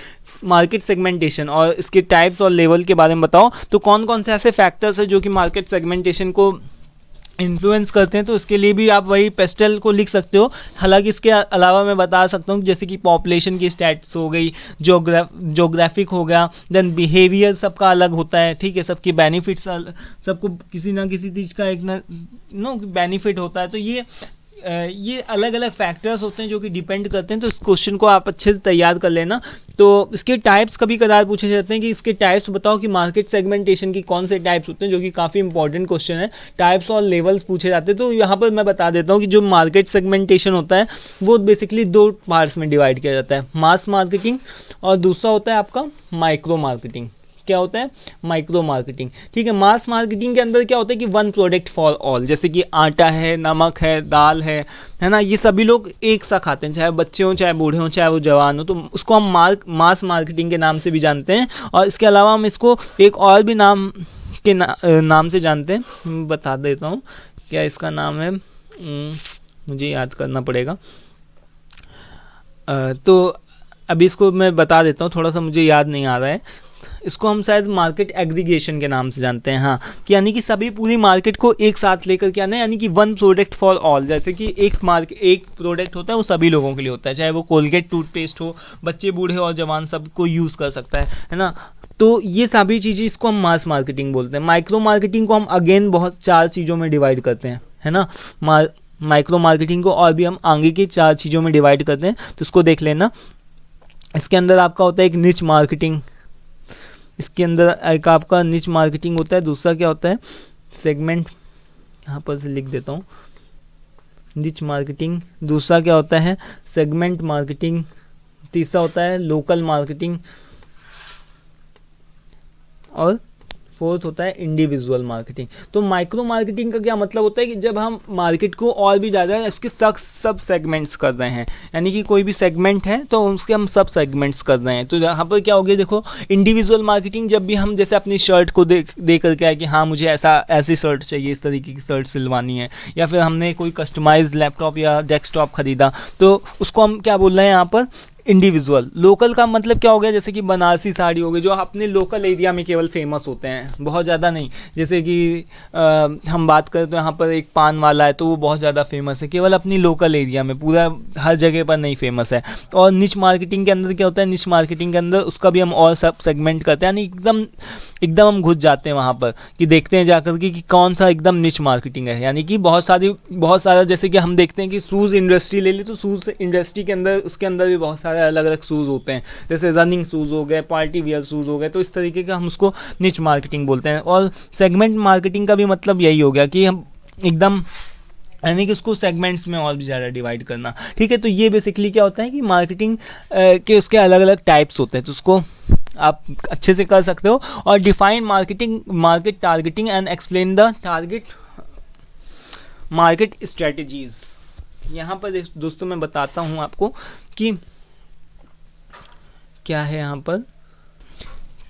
मार्केट सेगमेंटेशन, और इसके टाइप्स और लेवल के बारे में बताओ। तो कौन कौन से ऐसे फैक्टर्स हैं जो कि मार्केट सेगमेंटेशन को इन्फ्लुएंस करते हैं। तो इसके लिए भी आप वही पेस्टल को लिख सकते हो। हालांकि इसके अलावा मैं बता सकता हूँ जैसे कि पॉपुलेशन की स्टैट्स हो गई, जोग्राफिक हो गया, देन बिहेवियर सबका अलग होता है, ठीक है। सबकी बेनिफिट्स, सबको किसी ना किसी चीज़ का एक ना बेनिफिट होता है। तो ये अलग अलग फैक्टर्स होते हैं जो कि डिपेंड करते हैं। तो इस क्वेश्चन को आप अच्छे से तैयार कर लेना। तो इसके टाइप्स कभी कदार पूछे जाते हैं कि इसके टाइप्स बताओ कि मार्केट सेगमेंटेशन की कौन से टाइप्स होते हैं, जो कि काफ़ी इंपॉर्टेंट क्वेश्चन है। टाइप्स और लेवल्स पूछे जाते हैं। तो यहाँ पर मैं बता देता हूँ कि जो मार्केट सेगमेंटेशन होता है वो बेसिकली 2 पार्ट्स में डिवाइड किया जाता है, मास मार्केटिंग और दूसरा होता है आपका माइक्रो मार्केटिंग। क्या होता है, माइक्रो मार्केटिंग, ठीक है। मास मार्केटिंग के अंदर क्या होता है कि 1 प्रोडक्ट फॉर ऑल, जैसे कि आटा है, नमक है, दाल है ना, ये सभी लोग एक सा खाते हैं, चाहे बच्चे हों, चाहे बूढ़े हों, चाहे वो जवान हो। तो उसको हम मास मार्केटिंग के नाम से भी जानते हैं। और इसके अलावा हम इसको एक और भी नाम के नाम से जानते हैं, बता देता हूँ क्या इसका नाम है, मुझे याद करना पड़ेगा। तो अभी इसको मैं बता देता हूँ, थोड़ा सा मुझे याद नहीं आ रहा है। इसको हम शायद मार्केट एग्रीगेशन के नाम से जानते हैं, हाँ, कि यानी कि सभी पूरी मार्केट को एक साथ लेकर के आना है, यानी कि 1 प्रोडक्ट फॉर ऑल। जैसे कि एक प्रोडक्ट होता है वो सभी लोगों के लिए होता है, चाहे वो कोलगेट टूथपेस्ट हो, बच्चे बूढ़े और जवान सबको यूज़ कर सकता है ना। तो ये सभी चीज़ें, इसको हम मास मार्केटिंग बोलते हैं। माइक्रो मार्केटिंग को हम अगेन बहुत 4 चीज़ों में डिवाइड करते हैं, है ना। माइक्रो मार्केटिंग को और भी हम आगे की 4 चीज़ों में डिवाइड करते हैं, तो इसको देख लेना। इसके अंदर आपका होता है एक निच मार्केटिंग, इसके अंदर एक आपका निच मार्केटिंग होता है। दूसरा क्या होता है, सेगमेंट, यहाँ पर से लिख देता हूँ, निच मार्केटिंग। दूसरा क्या होता है, सेगमेंट मार्केटिंग, तीसरा होता है लोकल मार्केटिंग, और फोर्थ होता है इंडिविजुअल मार्केटिंग। तो माइक्रो मार्केटिंग का क्या मतलब होता है कि जब हम मार्केट को और भी ज़्यादा इसके सब सेगमेंट्स कर रहे हैं, यानी कि कोई भी सेगमेंट है तो उसके हम सब सेगमेंट्स कर रहे हैं। तो यहाँ पर क्या हो गया, देखो इंडिविजुअल मार्केटिंग, जब भी हम जैसे अपनी शर्ट को दे करके आए कि हाँ मुझे ऐसी शर्ट चाहिए, इस तरीके की शर्ट सिलवानी है, या फिर हमने कोई कस्टमाइज्ड लैपटॉप या डेस्कटॉप खरीदा, तो उसको हम क्या बोल रहे हैं यहाँ पर, इंडिविजुअल। लोकल का मतलब क्या हो गया, जैसे कि बनारसी साड़ी हो गई, जो अपने लोकल एरिया में केवल फेमस होते हैं, बहुत ज़्यादा नहीं। जैसे कि हम बात करें तो यहाँ पर एक पान वाला है, तो वो बहुत ज़्यादा फेमस है केवल अपनी लोकल एरिया में, पूरा हर जगह पर नहीं फेमस है। और निच मार्केटिंग के अंदर क्या होता है, निच मार्केटिंग के अंदर उसका भी हम और सब सेगमेंट करते हैं, यानी एकदम हम घुस जाते हैं वहाँ पर कि देखते हैं जाकर के कि कौन सा एकदम निच मार्केटिंग है। यानी कि बहुत सारा, जैसे कि हम देखते हैं कि शूज़ इंडस्ट्री ले ली, तो शूज़ इंडस्ट्री के अंदर उसके अंदर भी बहुत सारे अलग अलग शूज़ होते हैं, जैसे रनिंग शूज़ हो गए, पार्टी वियर शूज़ हो गए, तो इस तरीके का हम उसको निच मार्केटिंग बोलते हैं। और सेगमेंट मार्केटिंग का भी मतलब यही हो गया कि हम एकदम, यानी कि उसको सेगमेंट्स में और भी ज़्यादा डिवाइड करना। ठीक है, तो ये बेसिकली क्या होता है कि मार्केटिंग के उसके अलग अलग टाइप्स होते हैं, तो उसको आप अच्छे से कर सकते हो। और define market targeting and explain the target market strategies. यहाँ पर दोस्तों मैं बताता हूँ आपको कि क्या है यहाँ पर।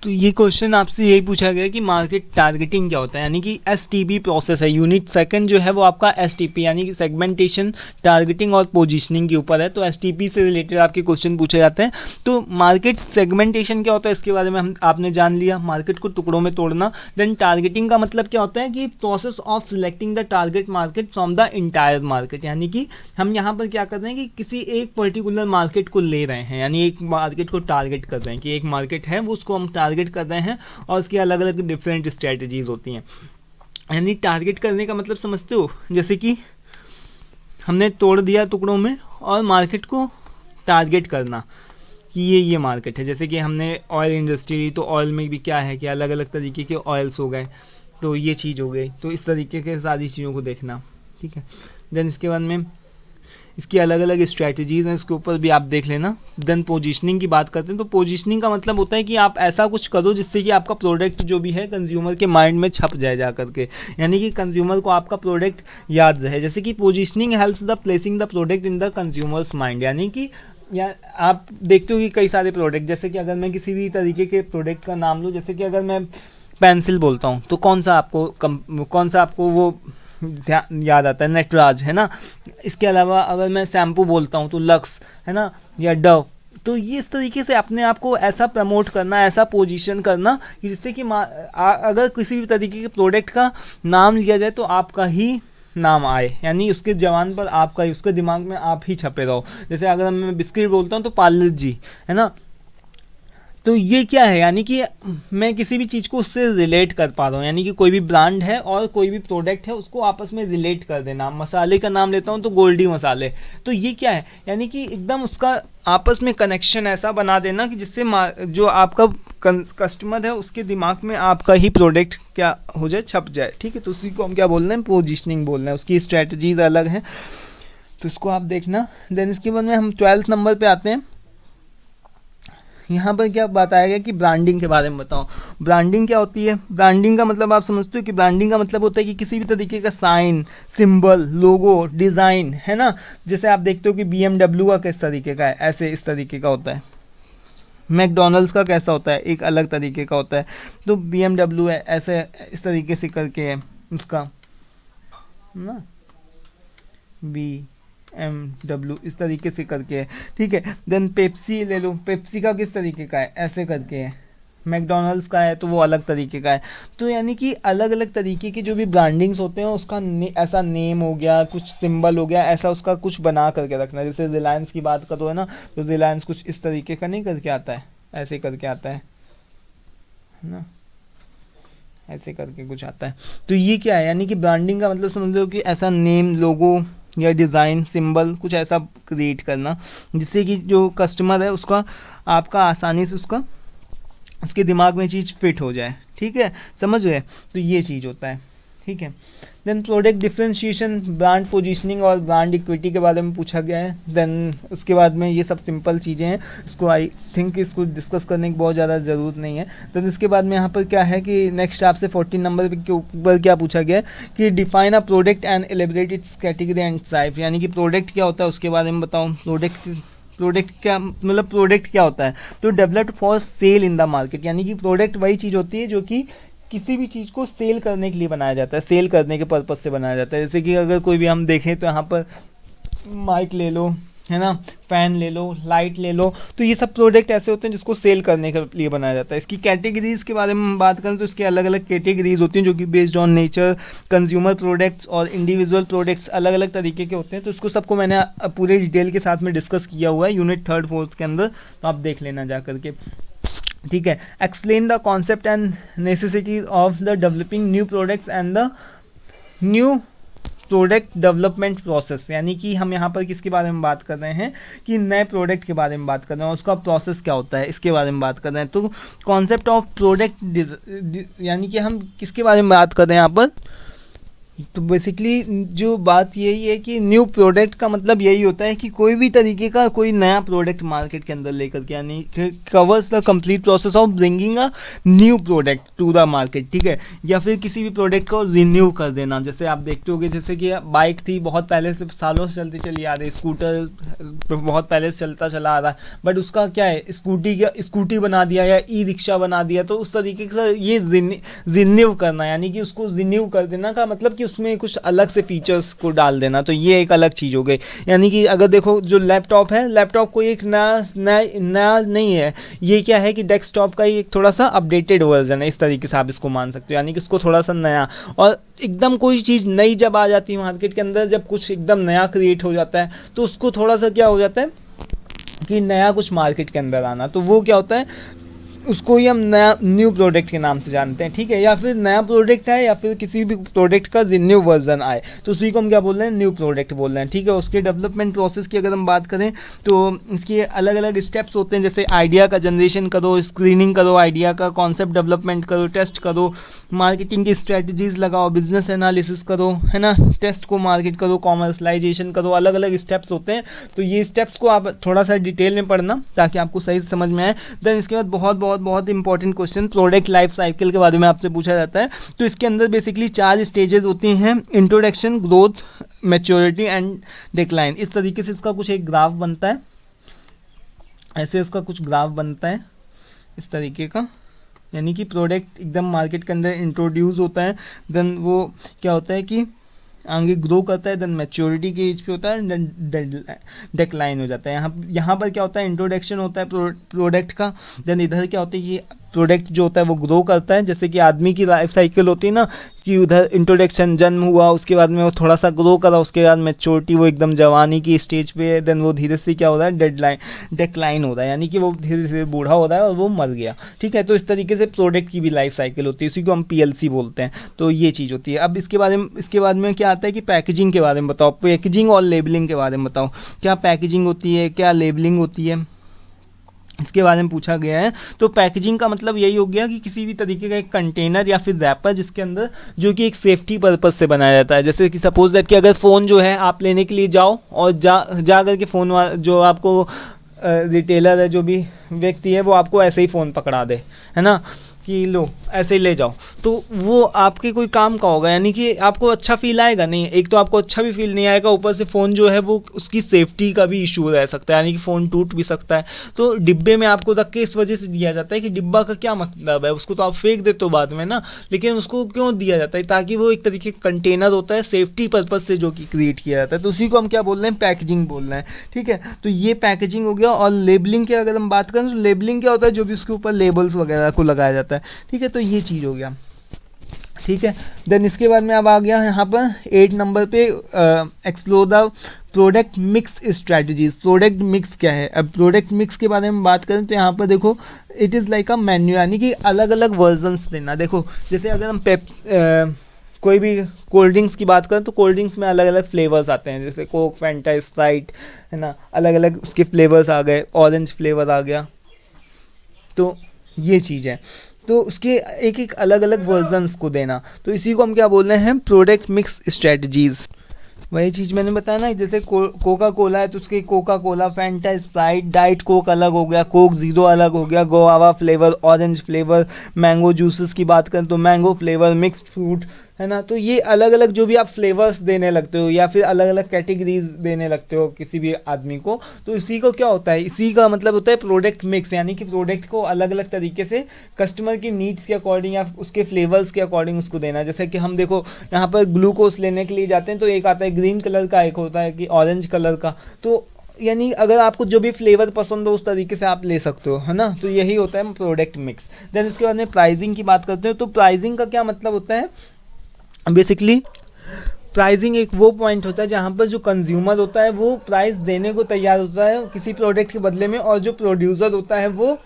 तो ये क्वेश्चन आपसे यही पूछा गया कि मार्केट टारगेटिंग क्या होता है, यानी कि एसटीपी प्रोसेस है। यूनिट सेकंड जो है वो आपका एसटीपी यानी कि सेगमेंटेशन, टारगेटिंग और पोजीशनिंग के ऊपर है। तो एसटीपी से रिलेटेड आपके क्वेश्चन पूछे जाते हैं। तो मार्केट सेगमेंटेशन क्या होता है, इसके बारे में आपने जान लिया, मार्केट को टुकड़ों में तोड़ना। देन टारगेटिंग का मतलब क्या होता है कि process of selecting the target market from the entire market, यानी कि हम यहाँ पर क्या कर रहे हैं कि किसी एक पर्टिकुलर मार्केट को ले रहे हैं, यानी एक मार्केट को टारगेट कर रहे हैं कि एक मार्केट है वो उसको हम टारगेट कर रहे हैं, और उसकी अलग अलग डिफरेंट स्ट्रेटजीज होती हैं। यानी टारगेट करने का मतलब समझते हो, जैसे कि हमने तोड़ दिया टुकड़ों में और मार्केट को टारगेट करना कि ये मार्केट है। जैसे कि हमने ऑयल इंडस्ट्री ली, तो ऑयल में भी क्या है कि अलग अलग तरीके के ऑयल्स हो गए, तो ये चीज़ हो गई। तो इस तरीके के सारी चीज़ों को देखना, ठीक है। देन इसके बाद में इसकी अलग अलग स्ट्रैटेजीज़ हैं, इसके ऊपर भी आप देख लेना। देन पोजीशनिंग की बात करते हैं, तो पोजीशनिंग का मतलब होता है कि आप ऐसा कुछ करो जिससे कि आपका प्रोडक्ट जो भी है कंज्यूमर के माइंड में छप जाए जा करके, यानी कि कंज्यूमर को आपका प्रोडक्ट याद रहे। जैसे कि positioning helps the placing the product in the consumers mind, यानी कि या आप देखते हो कि कई सारे प्रोडक्ट, जैसे कि अगर मैं किसी भी तरीके के प्रोडक्ट का नाम लूँ, जैसे कि अगर मैं पेंसिल बोलता हूँ तो कौन सा आपको वो याद आता है, नटराज, है ना। इसके अलावा अगर मैं शैम्पू बोलता हूँ तो लक्स, है ना, या डव। तो ये इस तरीके से अपने आप को ऐसा प्रमोट करना, ऐसा पोजीशन करना कि जिससे कि अगर किसी भी तरीके के प्रोडक्ट का नाम लिया जाए तो आपका ही नाम आए, यानी उसके जवान पर आपका ही, उसके दिमाग में आप ही छपे रहो। जैसे अगर मैं बिस्किट बोलता हूँ तो पार्ले जी, है ना। तो ये क्या है, यानी कि मैं किसी भी चीज़ को उससे रिलेट कर पा रहा हूँ, यानी कि कोई भी ब्रांड है और कोई भी प्रोडक्ट है उसको आपस में रिलेट कर देना। मसाले का नाम लेता हूँ तो गोल्डी मसाले, तो ये क्या है, यानी कि एकदम उसका आपस में कनेक्शन ऐसा बना देना कि जिससे जो आपका कस्टमर है उसके दिमाग में आपका ही प्रोडक्ट क्या हो जाए, छप जाए। ठीक है, तो उसी को हम क्या बोल रहे हैं, पोजिशनिंग बोल रहे हैं। उसकी स्ट्रैटेजीज अलग हैं, तो इसको आप देखना। देन इसके बाद में हम 12th नंबर पे आते हैं। यहाँ पर क्या बताया गया कि ब्रांडिंग के बारे में बताओ। ब्रांडिंग क्या होती है, ब्रांडिंग का मतलब आप समझते हो कि ब्रांडिंग का मतलब होता है कि किसी भी तरीके का साइन, सिंबल, लोगो, डिज़ाइन, है ना। जैसे आप देखते हो कि BMW का किस तरीके का है, ऐसे इस तरीके का होता है। मैकडोनल्ड्स का कैसा होता है, एक अलग तरीके का होता है। तो BMW है, ऐसे इस तरीके से करके है उसका ना, BMW इस तरीके से करके है, ठीक है। देन पेप्सी ले लो, पेप्सी का किस तरीके का है, ऐसे करके है। मैकडोनल्ड्स का है तो वो अलग तरीके का है। तो यानी कि अलग अलग तरीके के जो भी ब्रांडिंग्स होते हैं उसका ऐसा नेम हो गया, कुछ सिंबल हो गया, ऐसा उसका कुछ बना करके रखना। जैसे रिलायंस की बात करो, है ना, तो रिलायंस कुछ इस तरीके का नहीं करके आता है, ऐसे करके आता है ना, ऐसे करके कुछ आता है। तो ये क्या है, यानी कि ब्रांडिंग का मतलब समझ लो कि ऐसा नेम, लोगो या डिज़ाइन, सिंबल कुछ ऐसा क्रिएट करना जिससे कि जो कस्टमर है उसका, आपका आसानी से उसके दिमाग में चीज़ फिट हो जाए। ठीक है, समझ गए। तो ये चीज़ होता है, ठीक है। Then product differentiation, brand positioning और ब्रांड इक्विटी के बारे में पूछा गया है। देन उसके बाद में ये सब सिंपल चीज़ें हैं, इसको आई थिंक इसको डिस्कस करने की बहुत ज़्यादा ज़रूरत नहीं है। देन इसके बाद में यहाँ पर क्या है कि नेक्स्ट आपसे 14 नंबर के ऊपर क्या पूछा गया है कि define a product and एलिब्रेट it's category and type, यानी कि प्रोडक्ट क्या होता है उसके बारे में बताओ। प्रोडक्ट क्या मतलब, प्रोडक्ट क्या होता है तो developed for sale in the market, यानी कि प्रोडक्ट वही चीज़ होती है जो कि किसी भी चीज़ को सेल करने के लिए बनाया जाता है, सेल करने के पर्पज़ से बनाया जाता है। जैसे कि अगर कोई भी हम देखें तो यहाँ पर माइक ले लो, है ना, फ़ैन ले लो, लाइट ले लो, तो ये सब प्रोडक्ट ऐसे होते हैं जिसको सेल करने के लिए बनाया जाता है। इसकी कैटेगरीज़ के बारे में हम बात करें तो इसके अलग अलग कैटेगरीज़ होती हैं जो कि based on nature, consumer products और इंडिविजुअल प्रोडक्ट्स अलग अलग तरीके के होते हैं। तो इसको सबको मैंने पूरे डिटेल के साथ में डिस्कस किया हुआ है यूनिट 3, 4 के अंदर, तो आप देख लेना जा करके, ठीक है। Explain the concept and necessities of the developing new products and the new product development process, यानी कि हम यहाँ पर किसके बारे में बात कर रहे हैं कि नए प्रोडक्ट के बारे में बात कर रहे हैं, उसका प्रोसेस क्या होता है इसके बारे में बात कर रहे हैं। तो कॉन्सेप्ट ऑफ प्रोडक्ट, यानी कि हम किसके बारे में बात कर रहे हैं यहाँ पर, तो बेसिकली जो बात यही है कि न्यू प्रोडक्ट का मतलब यही होता है कि कोई भी तरीके का कोई नया प्रोडक्ट मार्केट के अंदर लेकर के, यानी covers the complete process of bringing a new product to the market, ठीक है। या फिर किसी भी प्रोडक्ट को रिन्यू कर देना, जैसे आप देखते होगे जैसे कि बाइक थी बहुत पहले से, सालों से चलती चली आ रही, स्कूटर बहुत पहले से चलता चला आ रहा है, बट उसका क्या है, स्कूटी बना दिया या ई रिक्शा बना दिया, तो उस तरीके का ये रिन्यू करना, यानी कि उसको रिन्यू कर देना का मतलब कि उसमें कुछ अलग से फीचर्स को डाल देना, तो ये एक अलग चीज़ हो गई। यानी कि अगर देखो जो लैपटॉप है, लैपटॉप कोई एक नया नहीं है, ये क्या है कि डेस्कटॉप का ही एक थोड़ा सा अपडेटेड वर्जन है, इस तरीके से आप इसको मान सकते हो, यानी कि इसको थोड़ा सा नया। और एकदम कोई चीज़ नई जब आ जाती है मार्केट के अंदर, जब कुछ एकदम नया क्रिएट हो जाता है तो उसको थोड़ा सा क्या हो जाता है कि नया कुछ मार्केट के अंदर आना, तो वो क्या होता है, उसको ही हम नया न्यू प्रोडक्ट के नाम से जानते हैं, ठीक है। या फिर नया प्रोडक्ट आए या फिर किसी भी प्रोडक्ट का न्यू वर्जन आए, तो उसी को हम क्या बोल रहे हैं, न्यू प्रोडक्ट बोल रहे हैं, ठीक है। उसके डेवलपमेंट प्रोसेस की अगर हम बात करें तो इसके अलग अलग स्टेप्स होते हैं, जैसे आइडिया का जनरेशन करो, स्क्रीनिंग करो आइडिया का, कॉन्सेप्ट डेवलपमेंट करो, टेस्ट करो, मार्केटिंग की स्ट्रेटजीज लगाओ, बिजनेस एनालिसिस करो, है ना, टेस्ट को मार्केट करो, कॉमर्शलाइजेशन करो, अलग अलग स्टेप्स होते हैं। तो ये स्टेप्स को आप थोड़ा सा डिटेल में पढ़ना ताकि आपको सही से समझ में आए। देन इसके बाद बहुत important question product life cycle के बारे में आपसे पूछा जाता है। तो इसके अंदर बेसिकली 4 स्टेजेस होती हैं, introduction, growth, maturity and decline. इस तरीके से इसका कुछ एक ग्राफ बनता है, ऐसे इसका कुछ ग्राफ बनता है इस तरीके का, यानी कि प्रोडक्ट एकदम मार्केट के अंदर इंट्रोड्यूस होता है, देन वो क्या होता है कि आगे ग्रो करता है, देन मैच्योरिटी के एज पे होता है, देन डेक्लाइन हो जाता है। यहाँ पर क्या होता है, इंट्रोडक्शन होता है प्रोडक्ट का, देन इधर क्या होता है कि प्रोडक्ट जो होता है वो ग्रो करता है, जैसे कि आदमी की लाइफ साइकिल होती है ना कि उधर इंट्रोडक्शन जन्म हुआ, उसके बाद में वो थोड़ा सा ग्रो करा, उसके बाद मैच्योरिटी वो एकदम जवानी की स्टेज पे है, देन वो धीरे से क्या हो रहा है, डेक्लाइन हो रहा है, यानी कि वो धीरे धीरे बूढ़ा हो रहा है और वो मर गया, ठीक है। तो इस तरीके से प्रोडक्ट की भी लाइफ साइकिल होती है, उसी को हम PLC बोलते हैं। तो ये चीज़ होती है। अब इसके बाद में क्या आता है कि पैकेजिंग के बारे में बताओ, पैकेजिंग और लेबलिंग के बारे में बताओ, क्या पैकेजिंग होती है, क्या लेबलिंग होती है, इसके बारे में पूछा गया है। तो पैकेजिंग का मतलब यही हो गया कि किसी भी तरीके का एक कंटेनर या फिर रैपर जिसके अंदर जो कि एक सेफ्टी पर्पस से बनाया जाता है। जैसे कि सपोज दैट कि अगर फ़ोन जो है आप लेने के लिए जाओ और जा करके फ़ोन जो आपको रिटेलर है, जो भी व्यक्ति है, वो आपको ऐसे ही फ़ोन पकड़ा दे, है ना, कि लो ऐसे ही ले जाओ, तो वो आपके कोई काम का होगा, यानी कि आपको अच्छा फील आएगा नहीं। एक तो आपको अच्छा भी फील नहीं आएगा, ऊपर से फ़ोन जो है वो उसकी सेफ्टी का भी इशू रह सकता है, यानी कि फ़ोन टूट भी सकता है। तो डिब्बे में आपको रख के इस वजह से दिया जाता है कि डिब्बा का क्या मतलब है, उसको तो आप फेंक देते हो बाद में ना, लेकिन उसको क्यों दिया जाता है, ताकि वो एक तरीके का कंटेनर होता है सेफ्टी पर्पज़ से जो कि क्रिएट किया जाता है। तो उसी को हम क्या बोल रहे हैं, पैकेजिंग बोल रहे हैं, ठीक है। तो ये पैकेजिंग हो गया। और लेबलिंग की अगर हम बात करें तो लेबलिंग क्या होता है, जो भी उसके ऊपर लेबल्स वगैरह को लगाया जाता है, ठीक है। तो ये चीज़ हो गया, ठीक है। देन इसके बाद में अब आ गया यहाँ पर 8 नंबर पे explore the product mix strategies. Product mix क्या है, अब प्रोडक्ट मिक्स के बारे में बात करें तो यहाँ पर देखो it is like a menu, यानी कि अलग अलग वर्जन्स देना। देखो जैसे अगर हम कोई भी कोल्ड ड्रिंक्स की बात करें तो कोल्ड ड्रिंक्स में अलग अलग फ्लेवर्स आते हैं, जैसे कोक, फैंटा, स्प्राइट, है ना, अलग अलग उसके फ्लेवर्स आ गए, ऑरेंज फ्लेवर आ गया, तो ये चीज़ है। तो उसके एक एक अलग अलग वर्जन्स को देना, तो इसी को हम क्या बोल रहे हैं, प्रोडक्ट मिक्स स्ट्रेटजीज। वही चीज़ मैंने बताया ना, जैसे कोका कोला है तो उसके Coca Cola, Fanta, Sprite, diet Coke अलग हो गया, कोक ज़ीरो अलग हो गया, guava flavour, orange flavour, mango juices की बात करें तो मैंगो फ्लेवर, मिक्स्ड फ्रूट, है ना। तो ये अलग अलग जो भी आप फ्लेवर्स देने लगते हो या फिर अलग अलग कैटेगरीज देने लगते हो किसी भी आदमी को, तो इसी को क्या होता है, इसी का मतलब होता है प्रोडक्ट मिक्स, यानी कि प्रोडक्ट को अलग अलग तरीके से कस्टमर की नीड्स के अकॉर्डिंग या उसके फ्लेवर्स के अकॉर्डिंग उसको देना। जैसे कि हम देखो यहाँ पर ग्लूकोज लेने के लिए जाते हैं तो एक आता है ग्रीन कलर का, एक होता है कि ऑरेंज कलर का, तो यानी अगर आपको जो भी फ्लेवर पसंद हो उस तरीके से आप ले सकते हो, है ना। तो यही होता है प्रोडक्ट मिक्स। देन उसके बाद में प्राइसिंग की बात करते हैं, तो प्राइसिंग का क्या मतलब होता है, बेसिकली प्राइसिंग एक वो पॉइंट होता है जहाँ पर जो कंज्यूमर होता है वो प्राइस देने को तैयार होता है किसी प्रोडक्ट के बदले में, और जो प्रोड्यूसर होता है वो,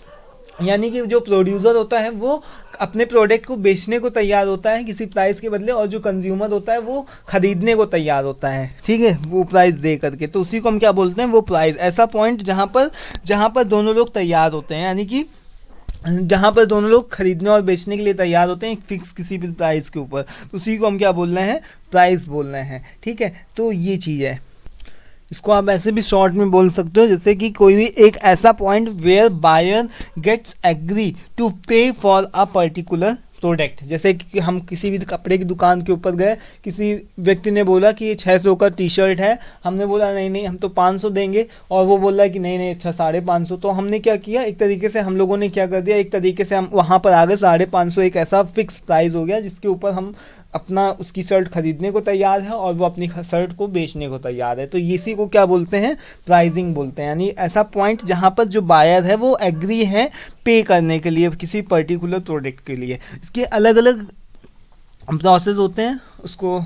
यानी कि जो प्रोड्यूसर होता है वो अपने प्रोडक्ट को बेचने को तैयार होता है किसी प्राइस के बदले, और जो कंज्यूमर होता है वो खरीदने को तैयार होता है, ठीक है, वो प्राइस दे करके। तो उसी को हम क्या बोलते हैं, वो प्राइस, ऐसा पॉइंट जहाँ पर दोनों लोग तैयार होते हैं, यानी कि जहाँ पर दोनों लोग खरीदने और बेचने के लिए तैयार होते हैं एक फिक्स किसी भी प्राइस के ऊपर, तो उसी को हम क्या बोल रहे हैं, प्राइस बोल रहे हैं, ठीक है। तो ये चीज़ है, इसको आप ऐसे भी शॉर्ट में बोल सकते हो जैसे कि कोई भी एक ऐसा point where buyer gets agree to pay for a particular product. जैसे कि हम किसी भी कपड़े की दुकान के ऊपर गए, किसी व्यक्ति ने बोला कि ये 600 का टी शर्ट है, हमने बोला नहीं नहीं हम तो 500 देंगे, और वो बोला कि नहीं नहीं अच्छा 550। तो हमने क्या किया, एक तरीके से हम लोगों ने क्या कर दिया, एक तरीके से हम वहाँ पर आ गए 550 एक ऐसा फिक्स प्राइस हो गया जिसके ऊपर हम अपना उसकी शर्ट खरीदने को तैयार है और वो अपनी शर्ट को बेचने को तैयार है। तो इसी को क्या बोलते हैं, प्राइसिंग बोलते हैं, यानी ऐसा पॉइंट जहाँ पर जो बायर है वो एग्री है पे करने के लिए किसी पर्टिकुलर प्रोडक्ट के लिए। इसके अलग अलग प्रोसेस होते हैं, उसको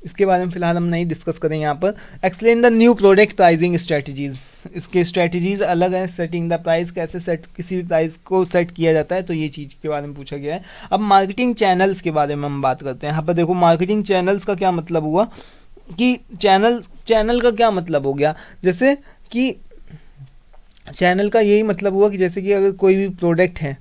इसके बारे में फ़िलहाल हम नहीं डिस्कस करेंगे यहाँ पर। Explain the new product pricing strategies, इसके स्ट्रेटजीज़ अलग हैं। सेटिंग द प्राइस, कैसे सेट किसी भी प्राइस को सेट किया जाता है, तो ये चीज़ के बारे में पूछा गया है। अब मार्केटिंग चैनल्स के बारे में हम बात करते हैं। यहाँ पर देखो मार्केटिंग चैनल्स का क्या मतलब हुआ कि चैनल का क्या मतलब हो गया, जैसे कि चैनल का यही मतलब हुआ कि जैसे कि अगर कोई भी प्रोडक्ट है,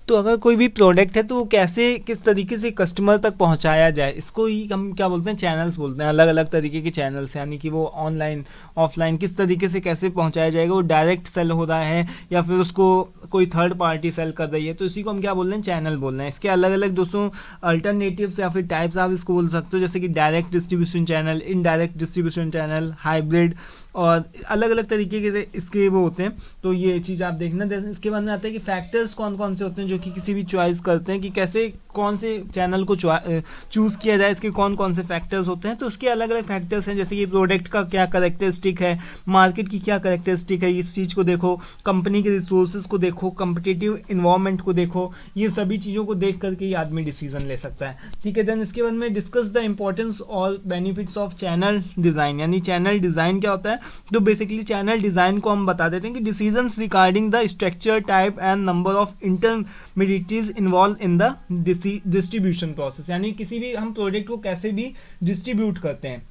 तो अगर कोई भी प्रोडक्ट है तो वो कैसे किस तरीके से कस्टमर तक पहुंचाया जाए, इसको ही हम क्या बोलते हैं, चैनल्स बोलते हैं। अलग अलग तरीके के चैनल्स, यानी कि वो ऑनलाइन ऑफलाइन किस तरीके से कैसे पहुंचाया जाएगा, वो डायरेक्ट सेल हो रहा है या फिर उसको कोई थर्ड पार्टी सेल कर रही है, तो इसी को हम क्या बोल रहे हैं, चैनल बोल रहे हैं। इसके अलग अलग दोस्तों अल्टरनेटिव्स या फिर टाइप्स आप इसको बोल सकते हो, जैसे कि direct distribution channel, indirect distribution channel, hybrid, और अलग अलग तरीके के इसके वो होते हैं। तो ये चीज़ आप देखना। इसके बाद में आता है कि फैक्टर्स कौन कौन से होते हैं जो कि किसी भी चॉइस करते हैं कि कैसे कौन से चैनल को चूज़ किया जाए, इसके कौन कौन से फैक्टर्स होते हैं। तो उसके अलग अलग फैक्टर्स हैं, जैसे कि प्रोडक्ट का क्या करेक्टरिस्टिक है, मार्केट की क्या करेक्टरिस्टिक है, इस चीज़ को देखो, कंपनी के रिसोर्सेज को देखो, कम्पिटिटिव इन्वायरमेंट को देखो, ये सभी चीज़ों को देख करके ही आदमी डिसीजन ले सकता है, ठीक है। देन इसके बाद में डिस्कस द इंपॉर्टेंस और बेनिफिट्स ऑफ चैनल डिज़ाइन, यानी चैनल डिज़ाइन क्या होता है। तो बेसिकली चैनल डिज़ाइन को हम बता देते हैं कि decisions regarding the structure, type and number of intermediaries involve in the distribution process, यानी किसी भी हम प्रोडक्ट को कैसे भी डिस्ट्रीब्यूट करते हैं।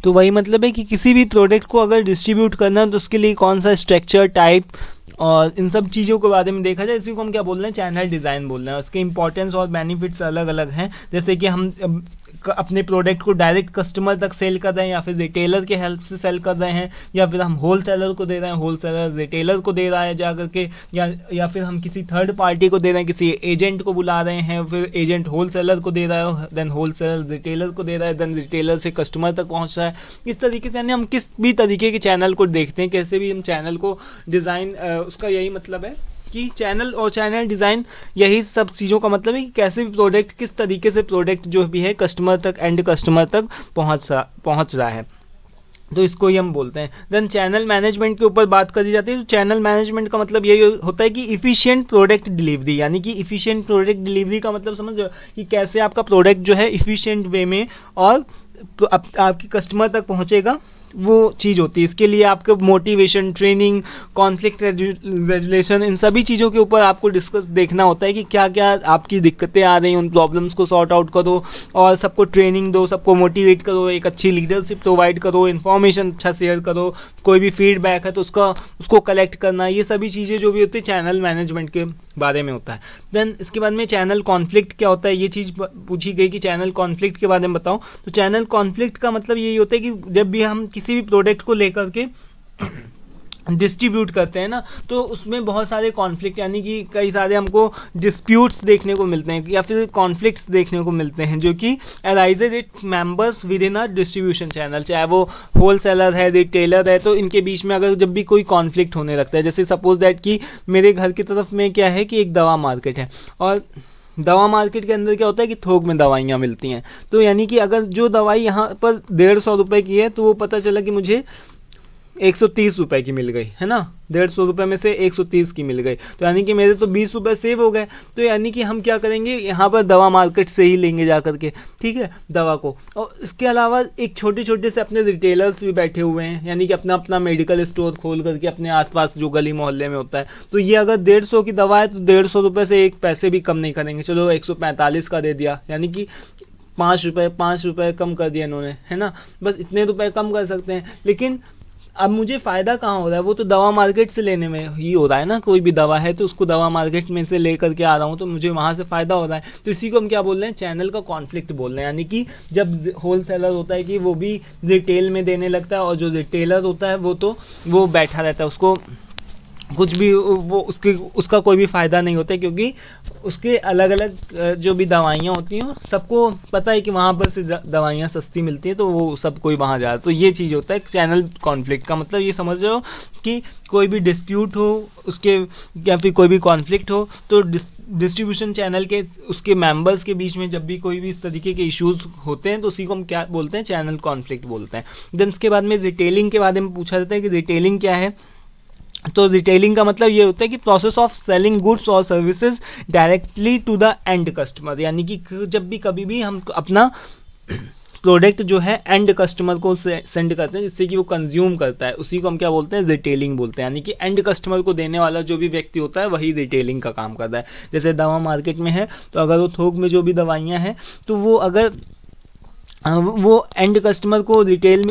तो वही मतलब है कि किसी भी प्रोडक्ट को अगर डिस्ट्रीब्यूट करना है तो उसके लिए कौन सा स्ट्रक्चर, टाइप और इन सब चीज़ों के बारे में देखा जाए, इसी को हम क्या बोल रहे हैं, चैनल डिज़ाइन बोल रहे हैं। उसके इंपॉर्टेंस और बेनिफिट्स अलग अलग हैं, जैसे कि हम अपने प्रोडक्ट को डायरेक्ट कस्टमर तक सेल कर रहे हैं या फिर रिटेलर के हेल्प से सेल कर रहे हैं, या फिर हम होल सेलर को दे रहे हैं, होल सेलर रिटेलर को दे रहा है जा करके, या फिर हम किसी थर्ड पार्टी को दे रहे हैं, किसी एजेंट को बुला रहे हैं, फिर एजेंट होल सेलर को दे रहा है, देन होल सेलर रिटेलर को दे रहा है, देन रिटेलर से कस्टमर तक पहुँच रहा है। इस तरीके से यानी हम किस भी तरीके के चैनल को देखते हैं, कैसे भी हम चैनल को डिज़ाइन, उसका यही मतलब है कि चैनल और चैनल डिज़ाइन, यही सब चीज़ों का मतलब है कि कैसे भी प्रोडक्ट, किस तरीके से प्रोडक्ट जो भी है कस्टमर तक, एंड कस्टमर तक पहुंच रहा है, तो इसको ही हम बोलते हैं। देन चैनल मैनेजमेंट के ऊपर बात करी जाती है। तो चैनल मैनेजमेंट का मतलब यही होता है कि इफ़िशिएंट प्रोडक्ट डिलीवरी, यानी कि इफ़िशिएंट प्रोडक्ट डिलीवरी का मतलब समझ कि कैसे आपका प्रोडक्ट जो है इफ़िशिएंट वे में और आपके कस्टमर तक पहुँचेगा, वो चीज़ होती है। इसके लिए आपको मोटिवेशन, ट्रेनिंग, कॉन्फ्लिक्ट रेजुलेशन, इन सभी चीज़ों के ऊपर आपको डिस्कस देखना होता है कि क्या क्या आपकी दिक्कतें आ रही हैं, उन प्रॉब्लम्स को सॉर्ट आउट करो और सबको ट्रेनिंग दो, सबको मोटिवेट करो, एक अच्छी लीडरशिप प्रोवाइड करो, इन्फॉर्मेशन अच्छा शेयर करो, कोई भी फीडबैक है तो उसको कलेक्ट करना, ये सभी चीज़ें जो भी होती है चैनल मैनेजमेंट के बारे में होता है। देन इसके बाद में चैनल कॉन्फ्लिक्ट क्या होता है, ये चीज़ पूछी गई कि चैनल कॉन्फ्लिक्ट के बारे में बताओ। तो चैनल कॉन्फ्लिक्ट का मतलब यही होता है कि जब भी हम किसी भी प्रोडक्ट को लेकर के डिस्ट्रीब्यूट करते हैं ना, तो उसमें बहुत सारे कॉन्फ्लिक्ट यानी कि कई सारे हमको डिस्प्यूट्स देखने को मिलते हैं या फिर कॉन्फ्लिक्ट्स देखने को मिलते हैं जो कि arises its members with in a distribution channel, चाहे वो होल सेलर है, रिटेलर है, तो इनके बीच में अगर जब भी कोई कॉन्फ्लिक्ट होने लगता है, जैसे सपोज दैट कि मेरे घर की तरफ में क्या है कि एक दवा मार्केट है और दवा मार्केट के अंदर क्या होता है कि थोक में दवाइयाँ मिलती हैं। तो यानी कि अगर जो दवाई यहाँ पर 150 रुपये की है तो वो पता चला कि मुझे 130 रुपये की मिल गई, है ना, 150 रुपये में से 130 की मिल गई, तो यानी कि मेरे तो 20 रुपये सेव हो गए। तो यानी कि हम क्या करेंगे, यहाँ पर दवा मार्केट से ही लेंगे जा करके, ठीक है, दवा को। और इसके अलावा एक छोटे छोटे से अपने रिटेलर्स भी बैठे हुए हैं, यानी कि अपना अपना मेडिकल स्टोर खोल करके अपने आसपास जो गली मोहल्ले में होता है, तो ये अगर 150 की दवा है तो 150 रुपये से एक पैसे भी कम नहीं करेंगे, चलो 145 का दे दिया, यानी कि 5 रुपये कम कर दिया इन्होंने, है ना, बस इतने रुपये कम कर सकते हैं। लेकिन अब मुझे फ़ायदा कहाँ हो रहा है, वो तो दवा मार्केट से लेने में ही हो रहा है ना, कोई भी दवा है तो उसको दवा मार्केट में से ले करके आ रहा हूँ तो मुझे वहाँ से फ़ायदा हो रहा है। तो इसी को हम क्या बोल रहे हैं, चैनल का कॉन्फ्लिक्ट बोल रहे हैं। यानी कि जब होल सेलर होता है कि वो भी रिटेल में देने लगता है और जो रिटेलर होता है वो बैठा रहता है, उसको कुछ भी वो उसका कोई भी फ़ायदा नहीं होता है, क्योंकि उसके अलग अलग जो भी दवाइयाँ होती हैं सबको पता है कि वहाँ पर से दवाइयाँ सस्ती मिलती हैं, तो वो सब कोई वहाँ जा रहा है। तो ये चीज़ होता है चैनल कॉन्फ्लिक्ट का मतलब, ये समझ रहे हो कि कोई भी डिस्प्यूट हो उसके या फिर कोई भी कॉन्फ्लिक्ट हो तो डिस्ट्रीब्यूशन चैनल के उसके मेंबर्स के बीच में जब भी कोई भी इस तरीके के इश्यूज़ होते हैं तो उसी को हम क्या बोलते हैं, चैनल कॉन्फ्लिक्ट बोलते हैं। देन उसके बाद में रिटेलिंग के बारे में पूछा जाता है कि रिटेलिंग क्या है। तो रिटेलिंग का मतलब ये होता है कि प्रोसेस ऑफ सेलिंग गुड्स और services directly to the end customer, यानी कि जब भी कभी भी हम अपना प्रोडक्ट जो है एंड कस्टमर को सेंड करते हैं जिससे कि वो कंज्यूम करता है, उसी को हम क्या बोलते हैं, रिटेलिंग बोलते हैं। यानी कि एंड कस्टमर को देने वाला जो भी व्यक्ति होता है वही रिटेलिंग का काम करता है। जैसे दवा मार्केट में है तो अगर वो थोक में जो भी दवाइयाँ हैं तो वो अगर वो एंड कस्टमर को रिटेल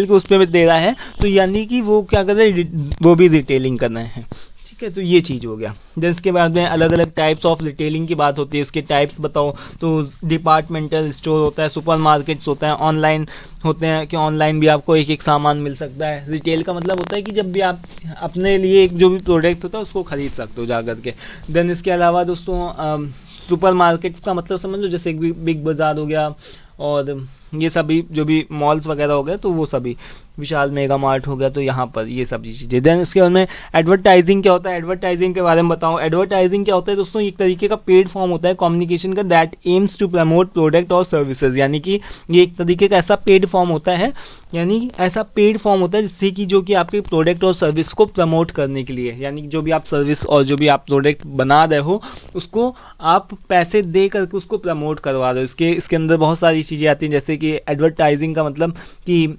के उस पर दे रहा है तो यानी कि वो क्या कर रहे हैं, वो भी रिटेलिंग कर रहे हैं, ठीक है। तो ये चीज़ हो गया। देन इसके बाद में अलग अलग टाइप्स ऑफ रिटेलिंग की बात होती है, उसके टाइप्स बताओ। तो डिपार्टमेंटल स्टोर होता है, सुपर मार्केट्स होता है, ऑनलाइन होते हैं कि ऑनलाइन भी आपको एक एक सामान मिल सकता है। रिटेल का मतलब होता है कि जब भी आप अपने लिए एक जो भी प्रोडक्ट होता है उसको खरीद सकते हो जा करके। देन इसके अलावा दोस्तों सुपर मार्केट्स का मतलब समझ लो, जैसे बिग बाज़ार हो गया और ये सभी जो भी मॉल्स वगैरह हो गए तो वो सभी, विशाल मेगा मार्ट हो गया, तो यहाँ पर ये सब चीज़ें। देन इसके बाद में एडवर्टाइजिंग क्या होता है, एडवर्टाइजिंग के बारे में बताऊँ। एडवर्टाइजिंग क्या होता है दोस्तों, एक तरीके का पेड फॉर्म होता है कम्युनिकेशन का that aims to promote product और सर्विसेज, यानी कि ये एक तरीके का ऐसा पेड फॉर्म होता है, यानी ऐसा पेड फॉर्म होता है जिससे कि जो कि आपके प्रोडक्ट और सर्विस को प्रमोट करने के लिए, यानी जो भी आप सर्विस और जो भी आप प्रोडक्ट बना रहे हो उसको आप पैसे दे करके उसको प्रमोट करवा रहे हो। इसके अंदर बहुत सारी चीज़ें आती हैं, जैसे कि एडवर्टाइजिंग का मतलब कि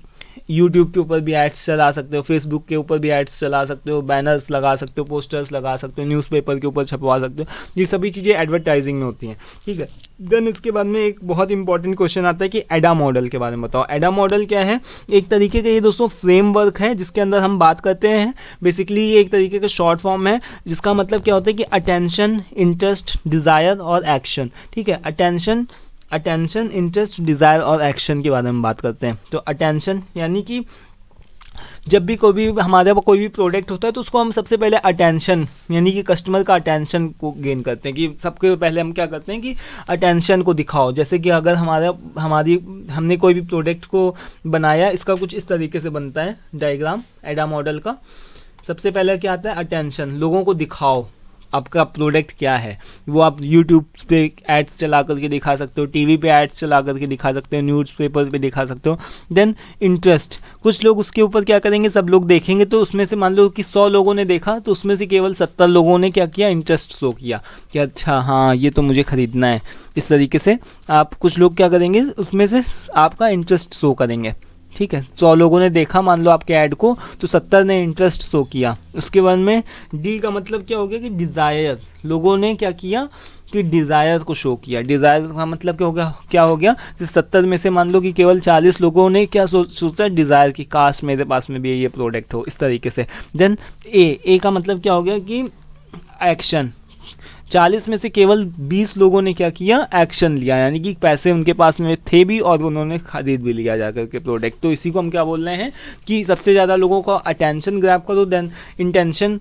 यूट्यूब के ऊपर भी एड्स चला सकते हो, फेसबुक के ऊपर भी एड्स चला सकते हो, बैनर्स लगा सकते हो, पोस्टर्स लगा सकते हो, न्यूज़पेपर के ऊपर छपवा सकते हो, ये सभी चीज़ें एडवर्टाइजिंग में होती हैं, ठीक है। देन इसके बाद में एक बहुत इंपॉर्टेंट क्वेश्चन आता है कि एडा मॉडल के बारे में बताओ। एडा मॉडल क्या है, एक तरीके का ये दोस्तों फ्रेमवर्क है जिसके अंदर हम बात करते हैं। बेसिकली ये एक तरीके का शॉर्ट फॉर्म है जिसका मतलब क्या होता है कि अटेंशन, इंटरेस्ट, डिज़ायर और एक्शन, ठीक है। अटेंशन, इंटरेस्ट, डिज़ायर और एक्शन के बारे में बात करते हैं। तो अटेंशन यानी कि जब भी हमारे पास कोई भी प्रोडक्ट होता है तो उसको हम सबसे पहले अटेंशन यानी कि कस्टमर का अटेंशन को गेन करते हैं, कि सबसे पहले हम क्या करते हैं कि अटेंशन को दिखाओ। जैसे कि अगर हमने कोई भी प्रोडक्ट को बनाया, इसका कुछ इस तरीके से बनता है डायग्राम एडा मॉडल का। सबसे पहले क्या आता है, अटेंशन, लोगों को दिखाओ आपका प्रोडक्ट क्या है। वो आप यूट्यूब पे एड्स चला करके दिखा सकते हो, टीवी पे एड्स चला करके दिखा सकते हो, न्यूज़पेपर पे दिखा सकते हो। देन इंटरेस्ट, कुछ लोग उसके ऊपर क्या करेंगे, सब लोग देखेंगे तो उसमें से मान लो कि 100 लोगों ने देखा तो उसमें से केवल 70 लोगों ने क्या किया, इंटरेस्ट शो किया कि अच्छा हाँ ये तो मुझे ख़रीदना है। इस तरीके से आप कुछ लोग क्या करेंगे, उसमें से आपका इंटरेस्ट शो करेंगे, ठीक है। 100 लोगों ने देखा मान लो आपके ऐड को तो 70 ने इंटरेस्ट शो किया। उसके बाद में डी का मतलब क्या हो गया कि डिज़ायर, लोगों ने क्या किया कि डिज़ायर को शो किया। डिज़ायर का मतलब क्या हो गया 70 में से मान लो कि केवल 40 लोगों ने क्या सोचा, डिज़ायर की काश मेरे पास में भी ये प्रोडक्ट हो, इस तरीके से। देन ए का मतलब क्या हो गया कि एक्शन, 40 में से केवल 20 लोगों ने क्या किया, एक्शन लिया, यानी कि पैसे उनके पास में थे भी और उन्होंने खरीद भी लिया जाकर के प्रोडक्ट। तो इसी को हम क्या बोल रहे हैं कि सबसे ज़्यादा लोगों का अटेंशन ग्रैब करो, देन इंटेंशन,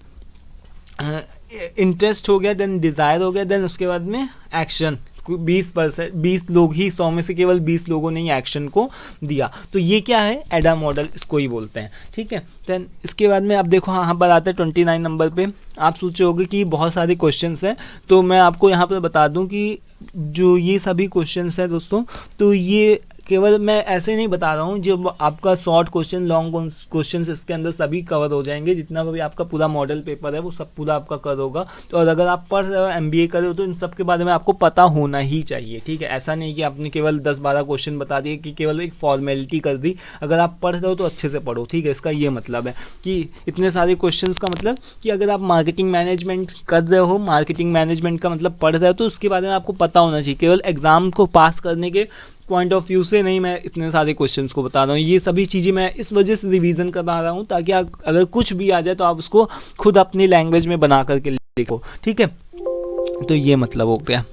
इंटरेस्ट हो गया, देन डिज़ायर हो गया, देन उसके बाद में एक्शन। 20 लोग ही, 100 में से केवल 20 लोगों ने ही एक्शन को दिया। तो ये क्या है, एडा मॉडल इसको ही बोलते हैं, ठीक है। देन इसके बाद में अब देखो यहाँ पर आता है 29 नंबर पे। आप सोचे होगे कि बहुत सारे क्वेश्चंस हैं, तो मैं आपको यहाँ पर बता दूँ कि जो ये सभी क्वेश्चंस हैं दोस्तों, तो ये केवल मैं ऐसे नहीं बता रहा हूँ, जो आपका शॉर्ट क्वेश्चन, लॉन्ग क्वेश्चंस इसके अंदर सभी कवर हो जाएंगे। जितना भी आपका पूरा मॉडल पेपर है वो सब पूरा आपका कवर होगा। तो और अगर आप पढ़ रहे हो, MBA कर रहे हो, तो इन सब के बारे में आपको पता होना ही चाहिए, ठीक है। ऐसा नहीं कि आपने केवल 10-12 क्वेश्चन बता दिए, कि केवल एक फॉर्मेलिटी कर दी। अगर आप पढ़ रहे हो तो अच्छे से पढ़ो, ठीक है। इसका ये मतलब है कि इतने सारे क्वेश्चन का मतलब कि अगर आप मार्केटिंग मैनेजमेंट कर रहे हो, मार्केटिंग मैनेजमेंट का मतलब पढ़ रहे हो, तो उसके बारे में आपको पता होना चाहिए। केवल एग्जाम को पास करने के पॉइंट ऑफ व्यू से नहीं मैं इतने सारे क्वेश्चंस को बता रहा हूँ। ये सभी चीज़ें मैं इस वजह से रिवीजन करवा रहा हूँ, ताकि अगर कुछ भी आ जाए तो आप उसको खुद अपनी लैंग्वेज में बना करके लिखो, ठीक है। तो ये मतलब हो गया।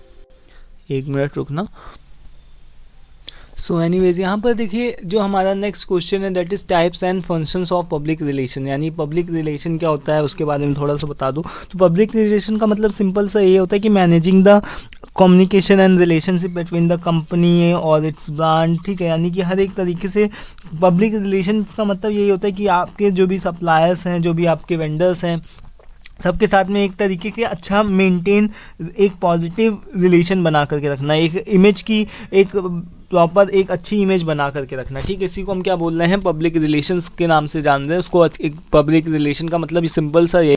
1 मिनट रुकना। सो एनीवेज यहाँ पर देखिए जो हमारा नेक्स्ट क्वेश्चन है, that is types and functions of public relation. यानी पब्लिक रिलेशन क्या होता है उसके बारे में थोड़ा सा बता दूँ। तो पब्लिक रिलेशन का मतलब सिंपल सा ये होता है कि managing the communication and relationship between the company और इट्स ब्रांड, ठीक है। यानी कि हर एक तरीके से पब्लिक रिलेशन का मतलब यही होता है कि आपके जो भी सप्लायर्स हैं, जो भी आपके वेंडर्स हैं, सबके साथ में एक तरीके के अच्छा मेंटेन, एक पॉजिटिव रिलेशन बना करके रखना, एक इमेज की एक प्रॉपर एक अच्छी इमेज बना करके रखना, ठीक है। इसी को हम क्या बोल रहे हैं, पब्लिक रिलेशंस के नाम से जान रहे हैं उसको। एक पब्लिक रिलेशन का मतलब सिंपल सा ये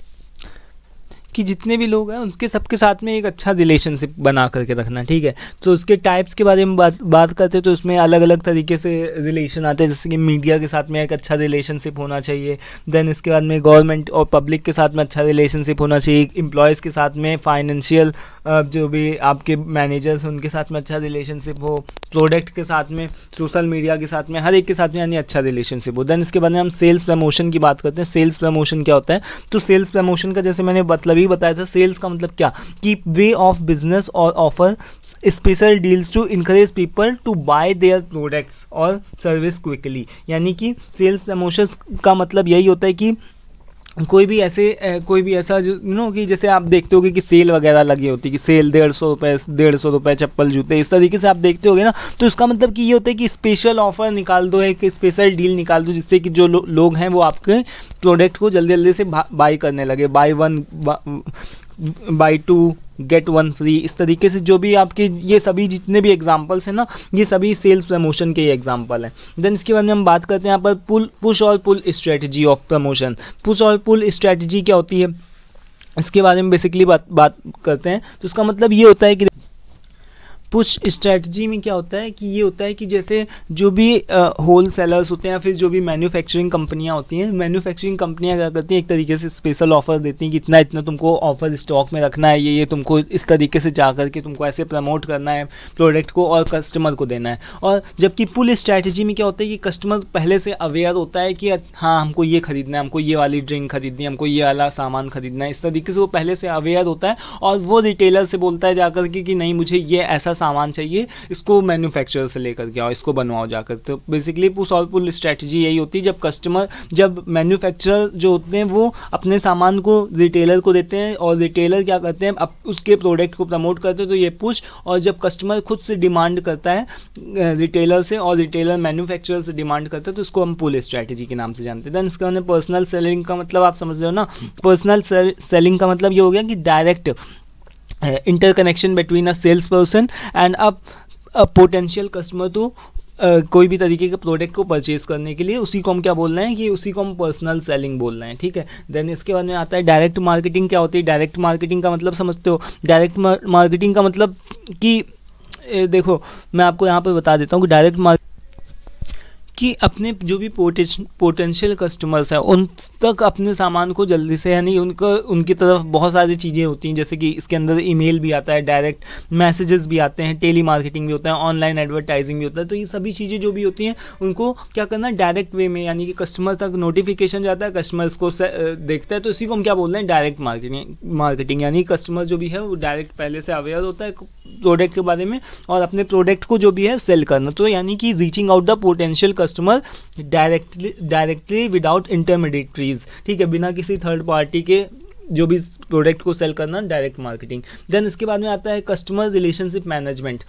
कि जितने भी लोग हैं उनके सबके साथ में एक अच्छा रिलेशनशिप बना करके रखना, ठीक है। तो उसके टाइप्स के बारे में बात करते हैं, तो इसमें अलग अलग तरीके से रिलेशन आते हैं। जैसे कि मीडिया के साथ में एक अच्छा रिलेशनशिप होना चाहिए, देन इसके बाद में गवर्नमेंट और पब्लिक के साथ में अच्छा रिलेशनशिप होना चाहिए, एम्प्लॉयज़ के साथ में, फाइनेंशियल जो भी आपके मैनेजर्स हैं उनके साथ में अच्छा रिलेशनशिप हो, प्रोडक्ट के साथ में, सोशल मीडिया के साथ में, हर एक के साथ में यानी अच्छा रिलेशनशिप हो। देन इसके बाद में हम सेल्स प्रमोशन की बात करते हैं। सेल्स प्रमोशन क्या होता है, तो सेल्स प्रमोशन का जैसे मैंने मतलब ही बताया था, सेल्स का मतलब क्या, कि वे ऑफ बिजनेस और offer special deals to encourage people to buy their products और सर्विस क्विकली। यानी कि सेल्स प्रमोशन का मतलब यही होता है कि कोई भी ऐसा जो कि जैसे आप देखते होगे कि सेल वगैरह लगी होती है, कि सेल 150 रुपये चप्पल जूते, इस तरीके से आप देखते होगे ना। तो इसका मतलब कि ये होता है कि स्पेशल ऑफर निकाल दो, एक स्पेशल डील निकाल दो, जिससे कि जो लोग हैं वो आपके प्रोडक्ट को जल्दी जल्दी से बाई करने लगे। बाई 2 गेट 1 फ्री, इस तरीके से जो भी आपके ये सभी जितने भी एग्जांपल्स हैं ना, ये सभी सेल्स प्रमोशन के ही एग्जांपल हैं। देन इसके बाद में हम बात करते हैं यहाँ पर पुश और पुल स्ट्रेटजी ऑफ प्रमोशन। पुश और पुल स्ट्रेटजी क्या होती है, इसके बारे में बेसिकली बात करते हैं। तो इसका मतलब ये होता है कि पुश स्ट्रेटजी में क्या होता है कि ये होता है कि जैसे जो भी होल सेलर्स होते हैं या फिर जो भी मैन्युफैक्चरिंग कंपनियां होती हैं, मैन्युफैक्चरिंग कंपनियां क्या करती हैं, एक तरीके से स्पेशल ऑफर देती हैं कि इतना इतना तुमको ऑफर स्टॉक में रखना है, ये तुमको इस तरीके से जा करके तुमको ऐसे प्रमोट करना है प्रोडक्ट को और कस्टमर को देना है। और जबकि पुल स्ट्रेटजी में क्या होता है कि कस्टमर पहले से अवेयर होता है कि हाँ हमको ये खरीदना है, हमको ये वाली ड्रिंक खरीदनी है, हमको ये वाला सामान खरीदना है, इस तरीके से वो पहले से अवेयर होता है और वो रिटेलर से बोलता है जाकर के कि नहीं मुझे ये ऐसा सामान चाहिए, इसको मैन्युफैक्चरर से लेकर के आओ, इसको बनवाओ जाकर। तो बेसिकली पुश और पुल स्ट्रेटजी यही होती है, जब मैन्युफैक्चरर जो होते हैं वो अपने सामान को रिटेलर को देते हैं और रिटेलर क्या करते हैं अब उसके प्रोडक्ट को प्रमोट करते हैं, तो ये पुश। और जब कस्टमर खुद से डिमांड करता है रिटेलर से और रिटेलर मैन्युफैक्चरर से डिमांड करता है, तो इसको हम पुल स्ट्रेटजी के नाम से जानते हैं। देन इसका हमने पर्सनल सेलिंग का मतलब आप समझ रहे हो ना। पर्सनल सेलिंग का मतलब ये हो गया कि direct interconnection between a salesperson and a potential customer to कोई भी तरीके के प्रोडक्ट को परचेज करने के लिए, उसी को हम क्या बोल रहे हैं कि उसी को हम पर्सनल सेलिंग बोल रहे हैं, ठीक है। देन इसके बाद में आता है डायरेक्ट मार्केटिंग। क्या होती है डायरेक्ट मार्केटिंग का मतलब समझते हो। डायरेक्ट मार्केटिंग का मतलब कि देखो मैं आपको यहाँ पे बता देता हूँ कि कि अपने जो भी पोटेंशियल कस्टमर्स हैं उन तक अपने सामान को जल्दी से, यानी उनकी तरफ बहुत सारी चीज़ें होती हैं, जैसे कि इसके अंदर ईमेल भी आता है, डायरेक्ट मैसेजेस भी आते हैं, टेली मार्केटिंग भी होता है, ऑनलाइन एडवर्टाइजिंग भी होता है। तो ये सभी चीज़ें जो भी होती हैं उनको क्या करना है, डायरेक्ट वे में, यानी कि कस्टमर तक नोटिफिकेशन जाता है, कस्टमर इसको देखता है, तो इसी को हम क्या बोल रहे हैं, डायरेक्ट मार्केटिंग। यानी कस्टमर जो भी है वो डायरेक्ट पहले से अवेयर होता है प्रोडक्ट के बारे में और अपने प्रोडक्ट को जो भी है सेल करना। तो यानी कि reaching out the potential customer directly without intermediaries, ठीक है, बिना किसी थर्ड पार्टी के जो भी प्रोडक्ट को सेल करना, डायरेक्ट मार्केटिंग। देन इसके बाद में आता है कस्टमर रिलेशनशिप मैनेजमेंट।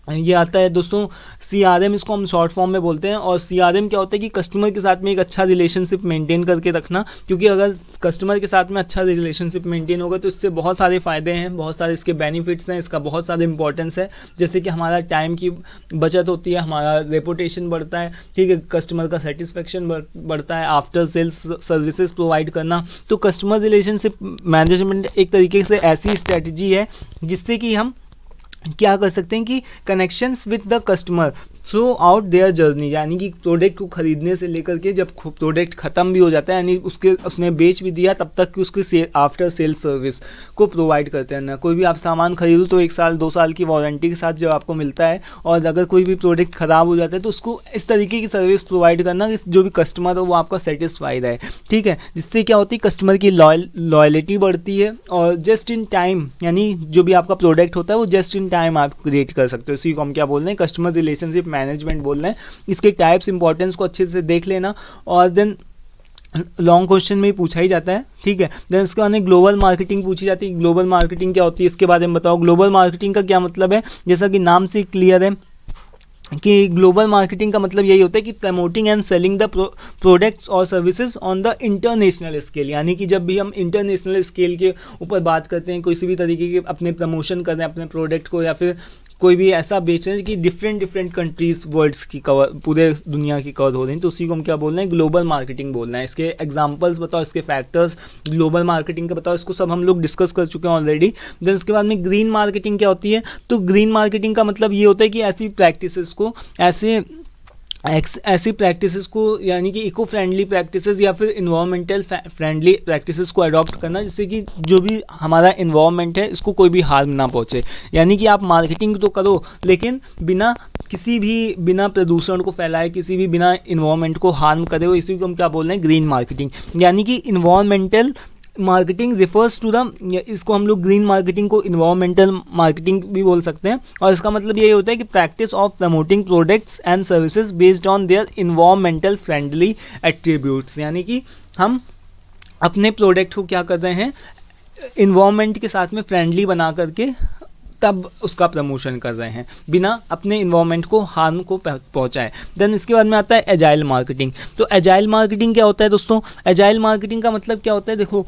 ये आता है दोस्तों CRM, इसको हम शॉर्ट फॉर्म में बोलते हैं। और CRM क्या होता है कि कस्टमर के साथ में एक अच्छा रिलेशनशिप मेंटेन करके रखना, क्योंकि अगर कस्टमर के साथ में अच्छा रिलेशनशिप मेंटेन होगा तो इससे बहुत सारे फ़ायदे हैं, बहुत सारे इसके बेनिफिट्स हैं, इसका बहुत सारा इंपॉर्टेंस है। जैसे कि हमारा टाइम की बचत होती है, हमारा रेपुटेशन बढ़ता है, ठीक है, कस्टमर का सेटिस्फेक्शन बढ़ता है, आफ्टर सेल्स सर्विसेज प्रोवाइड करना। तो कस्टमर रिलेशनशिप मैनेजमेंट एक तरीके से ऐसी स्ट्रैटेजी है जिससे कि हम क्या कर सकते हैं कि connections with the customer through out their journey, यानी कि प्रोडक्ट को खरीदने से लेकर के जब प्रोडक्ट ख़त्म भी हो जाता है, यानी उसने बेच भी दिया, तब तक कि उसकी आफ्टर सेल सर्विस को प्रोवाइड करते हैं ना। कोई भी आप सामान खरीदो तो 1 साल 2 साल की वारंटी के साथ जब आपको मिलता है, और अगर कोई भी प्रोडक्ट ख़राब हो जाता है तो उसको इस तरीके की सर्विस प्रोवाइड करना कि जो भी कस्टमर हो वो आपका सेटिस्फाइड है, ठीक है। जिससे क्या होती है, कस्टमर की लॉयल्टी बढ़ती है, और जस्ट इन टाइम, यानी जो भी आपका प्रोडक्ट होता है वो जस्ट इन टाइम आप क्रिएट कर सकते हो। इसी को हम क्या बोल रहे हैं, कस्टमर रिलेशनशिप मैनेजमेंट बोल रहे हैं। इसके टाइप्स, इंपॉर्टेंस को अच्छे से देख लेना, और देन लॉन्ग क्वेश्चन में ही पूछा ही जाता है, ठीक है। देन इसके बाद में ग्लोबल मार्केटिंग पूछी जाती है। ग्लोबल मार्केटिंग क्या होती है, इसके बारे में बताओ। ग्लोबल मार्केटिंग का क्या मतलब है, जैसा कि नाम से क्लियर है कि ग्लोबल मार्केटिंग का मतलब यही होता है कि promoting and selling the products और services on the international scale. यानी कि जब भी हम इंटरनेशनल स्केल के ऊपर बात करते हैं, किसी भी तरीके के अपने प्रमोशन कर रहे हैं अपने प्रोडक्ट को, या फिर कोई भी ऐसा बेच रहे हैं कि डिफरेंट कंट्रीज वर्ल्ड्स की कवर, पूरे दुनिया की कवर हो रही है, तो उसी को हम क्या बोल रहे हैं, ग्लोबल मार्केटिंग बोल रहे हैं। इसके एग्जांपल्स बताओ, इसके फैक्टर्स ग्लोबल मार्केटिंग के बताओ, इसको सब हम लोग डिस्कस कर चुके हैं ऑलरेडी। देन इसके बाद में ग्रीन मार्केटिंग क्या होती है, तो ग्रीन मार्केटिंग का मतलब ये होता है कि ऐसी प्रैक्टिसेस को, यानी कि इको फ्रेंडली प्रैक्टिसेस या फिर इन्वायरमेंटल फ्रेंडली प्रैक्टिसेस को अडॉप्ट करना, जिससे कि जो भी हमारा इन्वायरमेंट है इसको कोई भी हार्म ना पहुंचे। यानी कि आप मार्केटिंग तो करो, लेकिन बिना प्रदूषण को फैलाए, किसी भी बिना इन्वायरमेंट को हार्म करे, वो इसी को हम क्या बोल रहे हैं, ग्रीन मार्केटिंग। यानी कि environmental marketing refers to the, इसको हम लोग ग्रीन मार्केटिंग को इन्वायरमेंटल मार्केटिंग भी बोल सकते हैं। और इसका मतलब यही होता है कि practice of promoting products and services based on their environmental friendly attributes. यानी कि हम अपने प्रोडक्ट को क्या कर रहे हैं, इन्वायरमेंट के साथ में फ्रेंडली बना करके तब उसका प्रमोशन कर रहे हैं, बिना अपने इन्वायरमेंट को हार्म को पहुंचाए। देन इसके बाद में आता है एजाइल मार्केटिंग। तो एजाइल मार्केटिंग क्या होता है दोस्तों, एजाइल मार्केटिंग का मतलब क्या होता है, देखो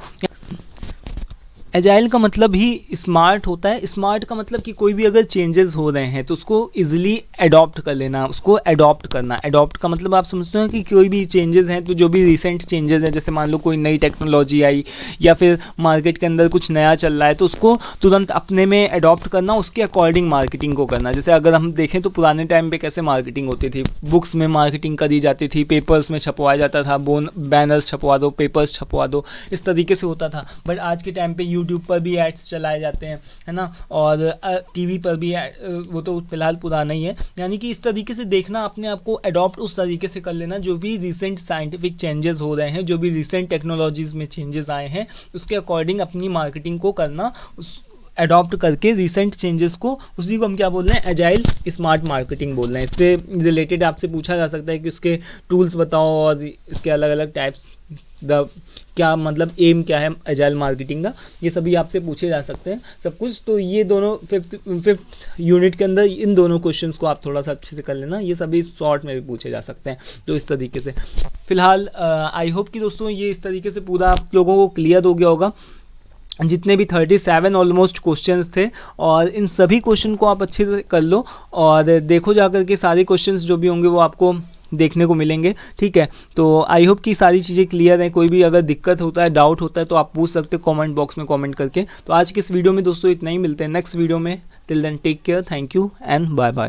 एजाइल का मतलब ही स्मार्ट होता है। स्मार्ट का मतलब कि कोई भी अगर चेंजेस हो रहे हैं तो उसको इजीली अडॉप्ट कर लेना, उसको अडॉप्ट करना। अडॉप्ट का मतलब आप समझते हो कि कोई भी चेंजेस हैं, तो जो भी रिसेंट चेंजेस हैं, जैसे मान लो कोई नई टेक्नोलॉजी आई या फिर मार्केट के अंदर कुछ नया चल रहा है, तो उसको तुरंत अपने में अडॉप्ट करना, उसके अकॉर्डिंग मार्केटिंग को करना। जैसे अगर हम देखें तो पुराने टाइम पे कैसे मार्केटिंग होती थी, बुक्स में मार्केटिंग करी जाती थी, पेपर्स में छपवाया जाता था, बैनर्स छपवा दो, पेपर्स छपवा दो, इस तरीके से होता था। बट आज के टाइम पे यूट्यूब पर भी एड्स चलाए जाते हैं, है ना, और टीवी पर भी, वो तो फिलहाल पुराना ही है। यानी कि इस तरीके से देखना, अपने आप को अडॉप्ट उस तरीके से कर लेना, जो भी रिसेंट साइंटिफिक चेंजेस हो रहे हैं, जो भी रिसेंट टेक्नोलॉजीज़ में चेंजेस आए हैं, उसके अकॉर्डिंग अपनी मार्केटिंग को करना, अडॉप्ट करके रिसेंट चेंजेस को, उसी को हम क्या बोल रहे हैं, एजाइल स्मार्ट मार्केटिंग बोल रहे हैं। इससे रिलेटेड आपसे पूछा जा सकता है कि उसके टूल्स बताओ और इसके अलग अलग टाइप्स, क्या मतलब एम क्या है एजाइल मार्केटिंग का, ये सभी आपसे पूछे जा सकते हैं सब कुछ। तो ये दोनों फिफ्थ यूनिट के अंदर इन दोनों क्वेश्चंस को आप थोड़ा सा अच्छे से कर लेना, ये सभी शॉर्ट में भी पूछे जा सकते हैं। तो इस तरीके से फिलहाल आई होप कि दोस्तों ये इस तरीके से पूरा आप लोगों को क्लियर हो गया होगा, जितने भी 37 ऑलमोस्ट क्वेश्चंस थे, और इन सभी क्वेश्चन को आप अच्छे से कर लो और देखो जाकर के सारे क्वेश्चंस जो भी होंगे वो आपको देखने को मिलेंगे, ठीक है। तो आई होप कि सारी चीज़ें क्लियर हैं। कोई भी अगर दिक्कत होता है, डाउट होता है, तो आप पूछ सकते हो कमेंट बॉक्स में कमेंट करके। तो आज के इस वीडियो में दोस्तों इतना ही, मिलते हैं नेक्स्ट वीडियो में। Till then take care, thank you and bye bye.